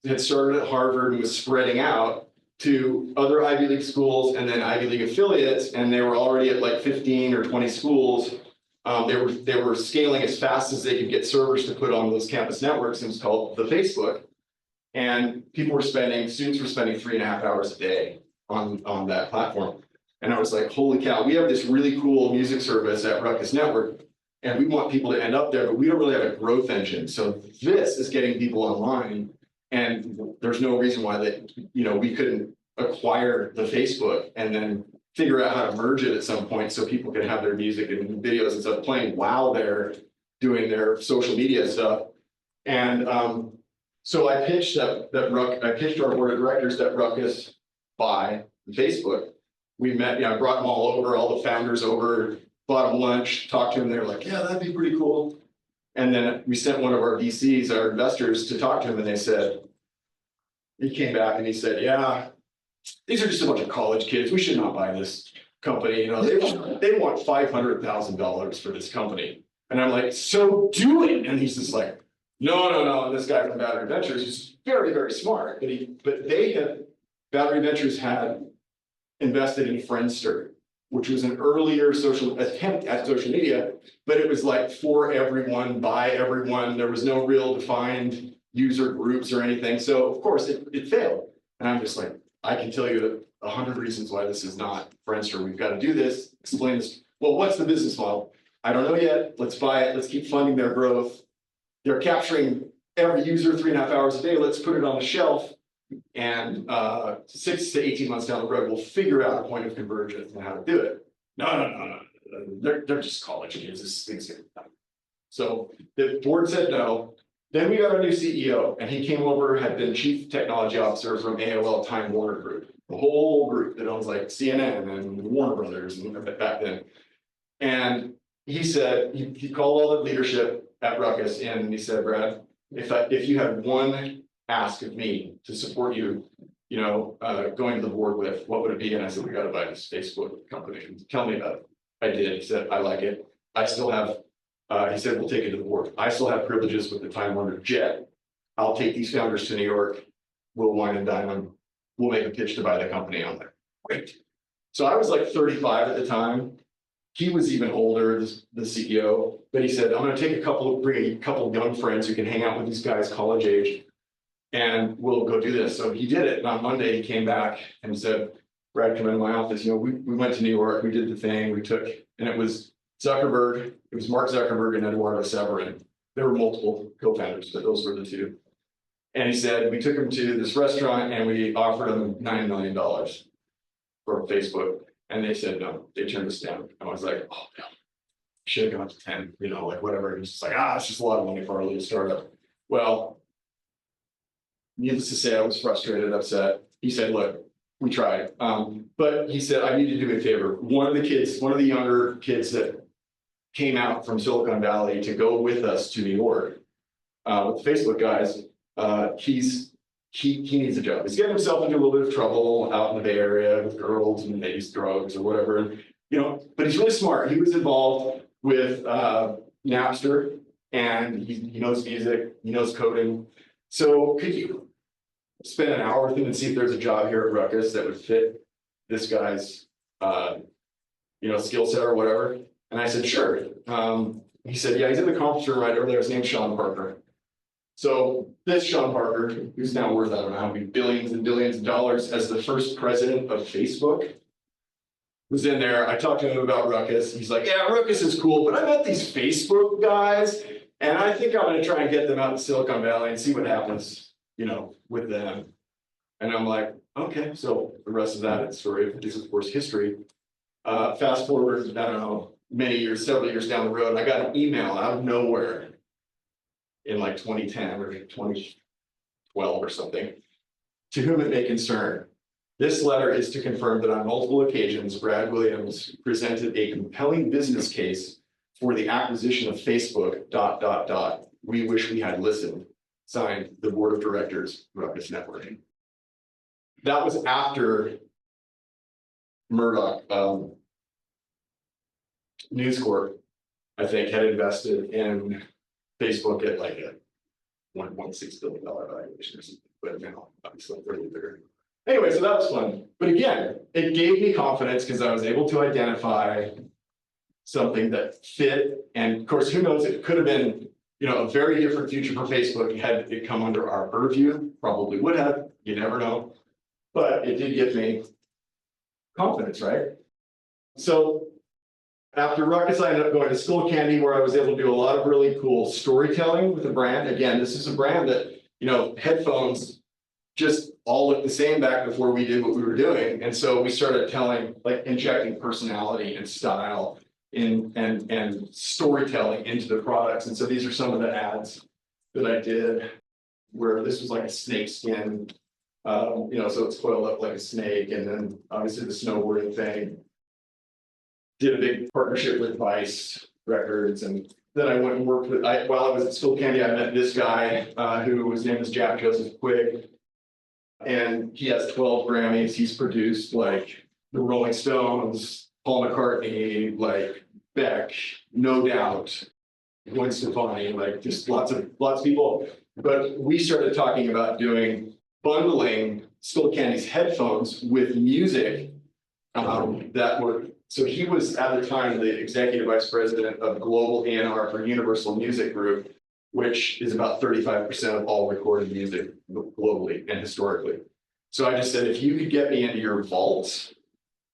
had started at Harvard and was spreading out to other Ivy League schools and then Ivy League affiliates, and they were already at like 15 or 20 schools. They were scaling as fast as they could get servers to put on those campus networks. It was called the Facebook. And students were spending 3.5 hours a day on that platform. And I was like, holy cow, we have this really cool music service at Ruckus Network, and we want people to end up there, but we don't really have a growth engine. So this is getting people online, and there's no reason why we couldn't acquire the Facebook and then figure out how to merge it at some point so people can have their music and videos and stuff playing while they're doing their social media stuff. And so I pitched I pitched our board of directors that Ruckus buy Facebook. We met, I brought them all over, all the founders over, bought them lunch, talked to them. They were like, yeah, that'd be pretty cool. And then we sent one of our VCs, our investors, to talk to him, and he came back and he said, yeah, these are just a bunch of college kids. We should not buy this company. They want $500,000 for this company. And I'm like, so do it. And he's just like, no. And this guy from Battery Ventures is very, very smart. But Battery Ventures had invested in Friendster, which was an earlier attempt at social media, but it was like for everyone, by everyone. There was no real defined user groups or anything. So of course it failed. And I'm just like, I can tell you 100 reasons why this is not Friendster. We've got to do this, explain this. Well, what's the business model? I don't know yet. Let's buy it. Let's keep funding their growth. They're capturing every user 3.5 hours a day. Let's put it on the shelf. And 6 to 18 months down the road, we'll figure out a point of convergence and how to do it. No. They're just college kids. This thing's gonna happen. So the board said no. Then we got a new CEO, and he came over, had been chief technology officer from AOL Time Warner Group, the whole group that owns like CNN and Warner Brothers and back then. And he said, he called all the leadership at Ruckus in, and he said, Brad, if you had one ask of me to support you, going to the board with, what would it be? And I said, we got to buy this Facebook company. Tell me about it. I did. He said, I like it. I still have, he said, we'll take it to the board. I still have privileges with the Time Warner jet. I'll take these founders to New York. We'll wine and dine them. We'll make a pitch to buy the company on there. Great. So I was like 35 at the time. He was even older, the CEO, but he said, I'm going to take bring a couple of young friends who can hang out with these guys college age, and we'll go do this. So he did it. And on Monday, he came back and said, Brad, come into my office. We went to New York, we did the thing, and it was Zuckerberg, it was Mark Zuckerberg and Eduardo Severin. There were multiple co-founders, but those were the two. And he said, we took him to this restaurant and we offered him $9 million for Facebook. And they said, no, they turned us down. And I was like, oh, no, should have gone to 10, like whatever. He's just like, it's just a lot of money for our little startup. Well, needless to say, I was frustrated, upset. He said, look, we tried. But he said, I need to do me a favor. One of the younger kids that came out from Silicon Valley to go with us to New York with the Facebook guys, he needs a job. He's getting himself into a little bit of trouble out in the Bay Area with girls and maybe drugs or whatever, but he's really smart. He was involved with Napster, and he knows music, he knows coding. So could you spend an hour with him and see if there's a job here at Ruckus that would fit this guy's skill set or whatever? And I said, sure. He said, yeah, he's in the conference room right over there. His name's Sean Parker. So this Sean Parker, who's now worth, I don't know how many billions and billions of dollars, as the first president of Facebook, was in there. I talked to him about Ruckus. He's like, yeah, Ruckus is cool, but I met these Facebook guys, and I think I'm going to try and get them out in Silicon Valley and see what happens, with them. And I'm like, okay. So the rest of that story is, of course, history. Fast forward, I don't know, several years down the road, I got an email out of nowhere in like 2010 or 2012 or something, to whom it may concern. This letter is to confirm that on multiple occasions, Brad Williams presented a compelling business case for the acquisition of Facebook, ... We wish we had listened. Signed, the board of directors, Ruckus Networking. That was after Murdoch News Corp, I think, had invested in Facebook at like a $1.6 billion valuation or something, but now obviously really bigger. Anyway, so that was fun. But again, it gave me confidence because I was able to identify something that fit. And of course, who knows, it could have been, a very different future for Facebook had it come under our purview, probably would have, you never know. But it did give me confidence, right? So after Ruckus, I ended up going to Skull Candy, where I was able to do a lot of really cool storytelling with the brand. Again, this is a brand that, headphones just all looked the same back before we did what we were doing. And so we started telling, like injecting personality and style and storytelling into the products. And so these are some of the ads that I did, where this was like a snake skin, so it's coiled up like a snake, and then obviously the snowboarding thing. Did a big partnership with Vice Records, and then I went and worked with, while I was at Skull Candy, I met this guy, his name is Jack Joseph Quigg. And he has 12 Grammys. He's produced like the Rolling Stones, Paul McCartney, like Beck, No Doubt, Gwen Stefani, like just lots of people. But we started talking about bundling Skull Candy's headphones with music so he was at the time the executive vice president of global A&R for Universal Music Group, which is about 35% of all recorded music globally and historically. So I just said, if you could get me into your vaults,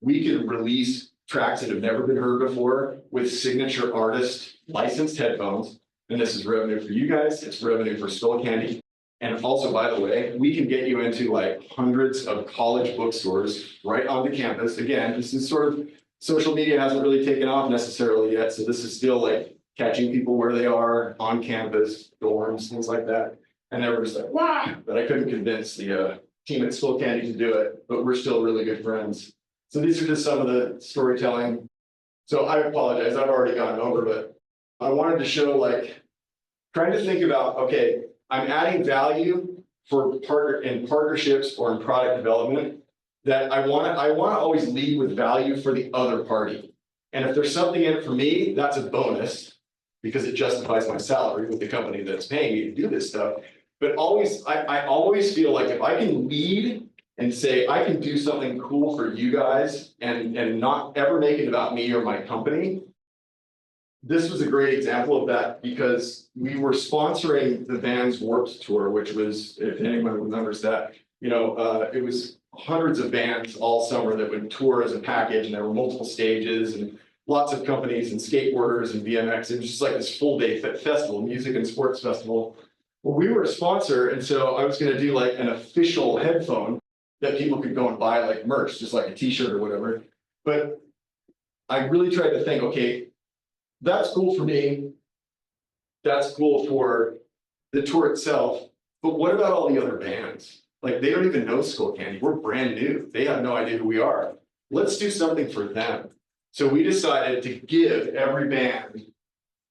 we could release tracks that have never been heard before with signature artist licensed headphones. And this is revenue for you guys, it's revenue for Skull Candy. And also, by the way, we can get you into like hundreds of college bookstores right on the campus. Again, this is sort of, social media hasn't really taken off necessarily yet. So this is still like catching people where they are on campus, dorms, things like that. And they were just like, wow, but I couldn't convince the team at Skull Candy to do it, but we're still really good friends. So these are just some of the storytelling. So I apologize, I've already gone over, but I wanted to show trying to think about, okay, I'm adding value for partnerships or in product development that I want to always lead with value for the other party. And if there's something in it for me, that's a bonus because it justifies my salary with the company that's paying me to do this stuff. But I always feel like if I can lead and say, I can do something cool for you guys and not ever make it about me or my company. This was a great example of that because we were sponsoring the Vans Warped Tour, which was, if anyone remembers that, it was hundreds of bands all summer that would tour as a package, and there were multiple stages and lots of companies and skateboarders and BMX. It was just like this full day festival, music and sports festival. Well, we were a sponsor, and so I was going to do like an official headphone that people could go and buy like merch, just like a t-shirt or whatever. But I really tried to think, okay, that's cool for me. That's cool for the tour itself. But what about all the other bands? Like, they don't even know Skull Candy. We're brand new. They have no idea who we are. Let's do something for them. So we decided to give every band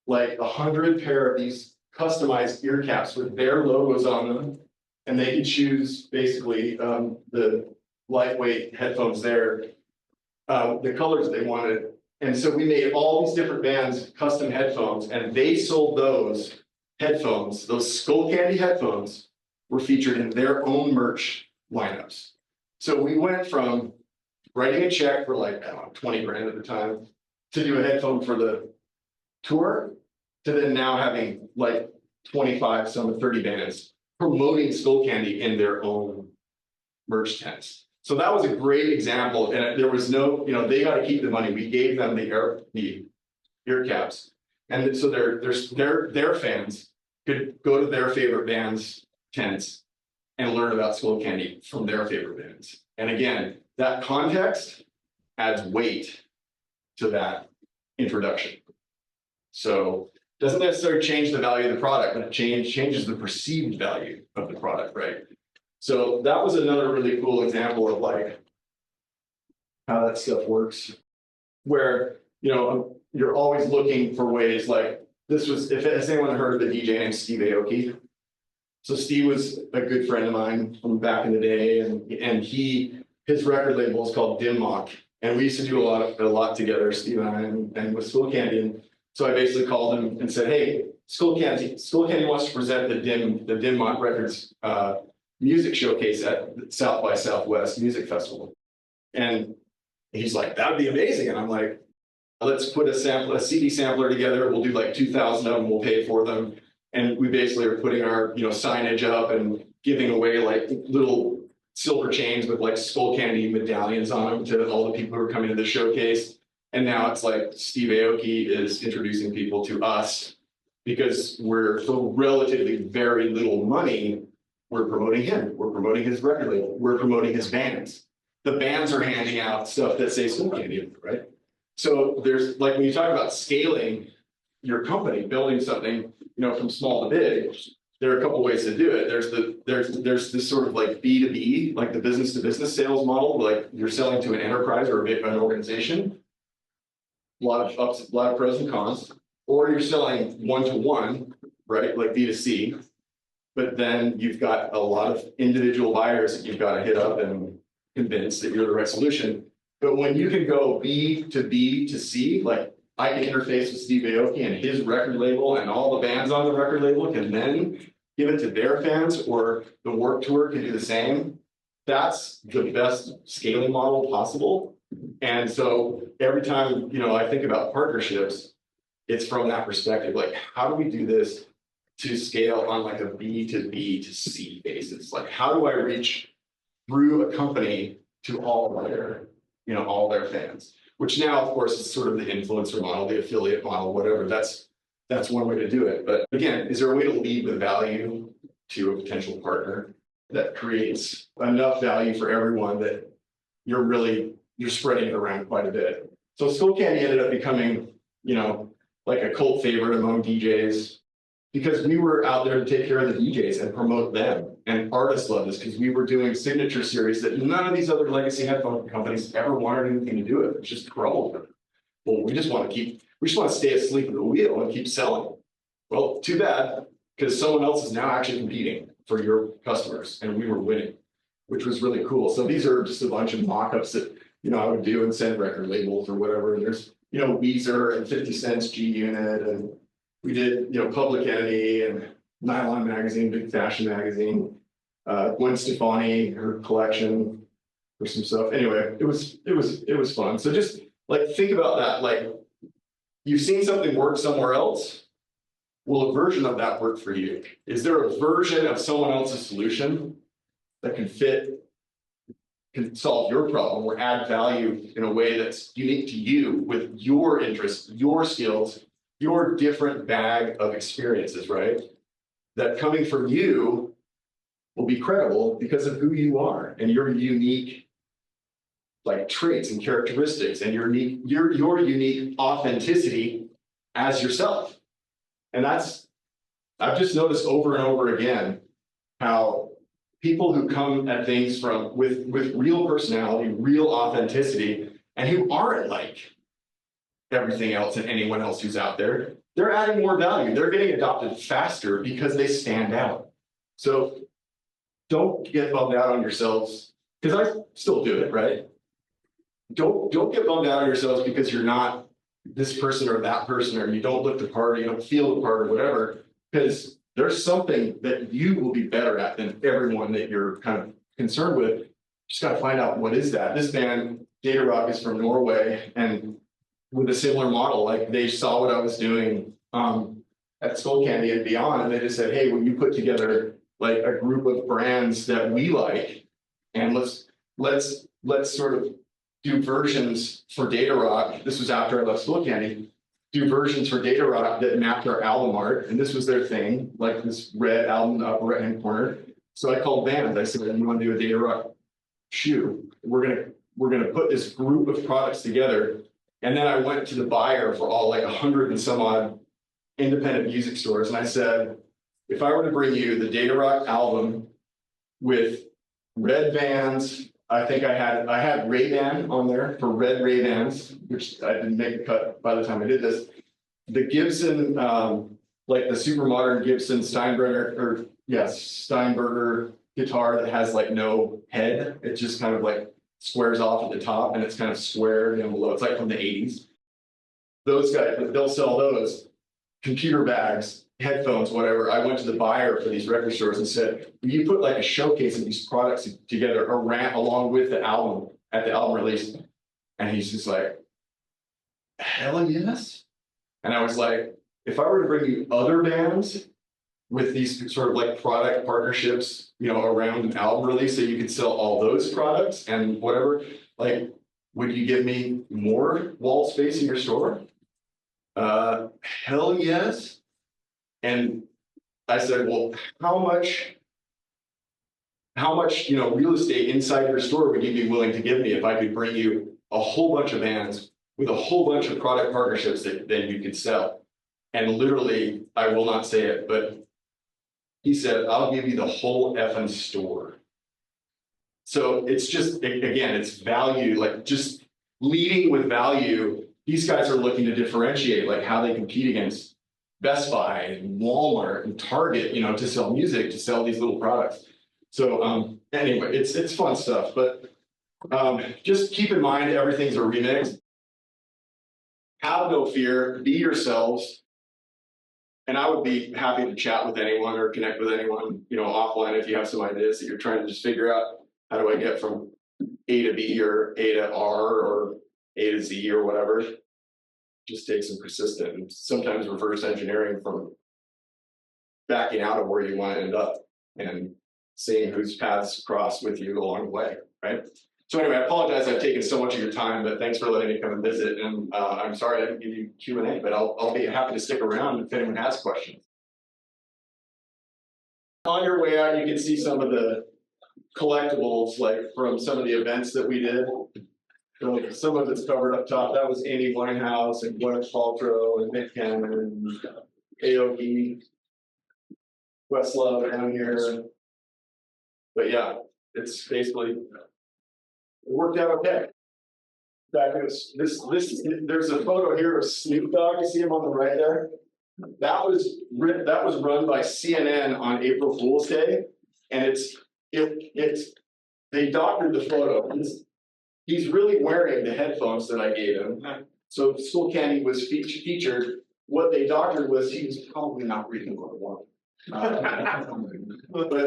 like 100 pair of these customized ear caps with their logos on them. And they could choose basically the lightweight headphones there, the colors they wanted. And so we made all these different bands custom headphones, and they sold those headphones, those Skull Candy headphones were featured in their own merch lineups. So we went from writing a check for like, I don't know, 20 grand at the time to do a headphone for the tour to then now having like 25, some 30 bands promoting Skull Candy in their own merch tents. So that was a great example, and there was no, they got to keep the money. We gave them the ear caps, and so their fans could go to their favorite bands' tents and learn about Skull Candy from their favorite bands. And again, that context adds weight to that introduction. So it doesn't necessarily change the value of the product, but it changes the perceived value of the product, right? So that was another really cool example of like how that stuff works, where, you're always looking for ways like this was, has anyone heard of the DJ named Steve Aoki? So Steve was a good friend of mine from back in the day, and his record label is called Dim Mak. And we used to do a lot together, Steve and I, and with Skull Candy. And so I basically called him and said, hey, Skull Candy wants to present the Dinmont Records music showcase at South by Southwest Music Festival. And he's like, that'd be amazing. And I'm like, let's put a CD sampler together. We'll do like 2,000 of them. We'll pay for them. And we basically are putting our, signage up and giving away like little silver chains with like Skull Candy medallions on them to all the people who are coming to the showcase. And now it's like Steve Aoki is introducing people to us because we're for relatively very little money. We're promoting him. We're promoting his record label. We're promoting his bands. The bands are handing out stuff that say Skull Candy, right? So there's like when you talk about scaling your company, building something, from small to big, there are a couple ways to do it. There's this sort of like B2B, like the business to business sales model, like you're selling to an enterprise or an organization. A lot of pros and cons, or you're selling one-to-one, right? Like B2C, but then you've got a lot of individual buyers that you've got to hit up and convince that you're the right solution. But when you can go B to B to C, like I can interface with Steve Aoki and his record label and all the bands on the record label can then give it to their fans, or the Warped Tour can do the same. That's the best scaling model possible. And so every time, I think about partnerships, it's from that perspective, like how do we do this to scale on like a B to B to C basis? Like how do I reach through a company to all their fans? Which now, of course, is sort of the influencer model, the affiliate model, whatever. That's one way to do it. But again, is there a way to lead with value to a potential partner that creates enough value for everyone that you're spreading it around quite a bit? So Skull Candy ended up becoming, like a cult favorite among DJs because we were out there to take care of the DJs and promote them. And artists loved us because we were doing signature series that none of these other legacy headphone companies ever wanted anything to do with. It's just trouble. Well, we just want to stay asleep at the wheel and keep selling. Well, too bad, because someone else is now actually competing for your customers, and we were winning, which was really cool. So these are just a bunch of mock-ups that I would do and send record labels or whatever. And there's Weezer and 50 Cent's G Unit, and we did Public Enemy and Nylon Magazine, Big Fashion Magazine, Gwen Stefani, her collection for some stuff. Anyway, it was fun. So just like think about that. Like you've seen something work somewhere else. Will a version of that work for you? Is there a version of someone else's solution that can solve your problem or add value in a way that's unique to you with your interests, your skills, your different bag of experiences, right? That coming from you will be credible because of who you are and your unique like traits and characteristics and your unique authenticity as yourself. And I've just noticed over and over again how people who come at things with real personality, real authenticity, and who aren't like everything else and anyone else who's out there, they're adding more value. They're getting adopted faster because they stand out. So don't get bummed out on yourselves, because I still do it, right? Don't get bummed out on yourselves because you're not this person or that person, or you don't look the part, or you don't feel the part, or whatever, because there's something that you will be better at than everyone that you're kind of concerned with. Just got to find out what is that. This band, Data Rock, is from Norway, and with a similar model, like they saw what I was doing at Skull Candy and beyond, and they just said, hey, will you put together like a group of brands that we like, and let's sort of do versions for Data Rock. This was after I left Skull Candy. Do versions for Data Rock that mapped our album art, and this was their thing, like this red album in the upper right-hand corner. So I called bands. I said, "You want to do a Data Rock shoe? We're gonna put this group of products together." And then I went to the buyer for all like 100 and some odd independent music stores, and I said, if I were to bring you the Data Rock album with red Vans, I think I had Ray-Ban on there for red Ray-Bans, which I didn't make the cut by the time I did this. The Gibson, like the super modern Gibson Steinberger guitar that has like no head. It's just kind of like squares off at the top and it's kind of square down below. It's like from the 80s. Those guys, they'll sell those computer bags, headphones, whatever. I went to the buyer for these record stores and said, will you put like a showcase of these products together around along with the album at the album release? And he's just like, hell yes. And I was like, if I were to bring you other bands with these sort of like product partnerships, you know, around an album release, so you could sell all those products and whatever, like, would you give me more wall space in your store? Hell yes. And I said, well, how much, you know, real estate inside your store would you be willing to give me if I could bring you a whole bunch of bands with a whole bunch of product partnerships that then you could sell? And literally, I will not say it, but he said, I'll give you the whole effing store. So it's just, again, it's value, like just leading with value. These guys are looking to differentiate, like how they compete against Best Buy and Walmart and Target, you know, to sell music, to sell these little products. So anyway, it's fun stuff, but just keep in mind, everything's a remix. Have no fear, be yourselves. And I would be happy to chat with anyone or connect with anyone, you know, offline if you have some ideas that you're trying to just figure out, how do I get from A to B or A to R or A to Z or whatever. Just take some persistent and sometimes reverse engineering from backing out of where you want to end up and seeing whose paths cross with you along the way, right? So anyway, I apologize I've taken so much of your time, but thanks for letting me come and visit. And I'm sorry I didn't give you Q&A, but I'll be happy to stick around if anyone has questions. On your way out, you can see some of the collectibles, like from some of the events that we did. So some of it's covered up top. That was Amy Winehouse and Gwyneth Paltrow and Nick Cannon and AOE, Questlove down here. But yeah, it's basically, it worked out okay. In fact, it was there's a photo here of Snoop Dogg. You see him on the right there? That was run by CNN on April Fool's Day, and they doctored the photo. He's really wearing the headphones that I gave him. So Skull Candy was featured. What they doctored was he was probably not reading what I wanted. But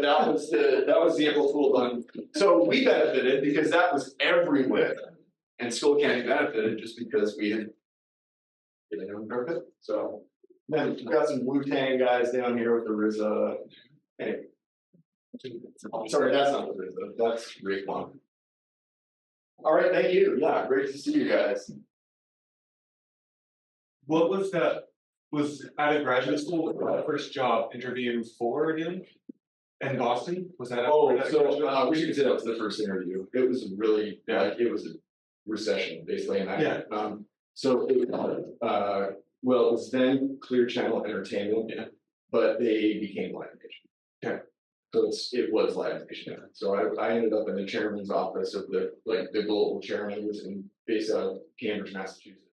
that was the April Fool one. So we benefited because that was everywhere, and Skull Candy benefited just because we had given him purpose. So then we've got some Wu-Tang guys down here with the RZA. Anyway. Sorry, that's not the RZA. That's Raekwon. All right, thank you. Yeah, great to see you guys. What was that? Was out of graduate school, first job interview for him in Boston? Was that? So we should say that was the first interview. It was really it was a recession basically, and so it was then Clear Channel Entertainment, but they became Live Nation. Okay. So it was Live Nation. So I ended up in the chairman's office of the global chairman was based out of Cambridge, Massachusetts.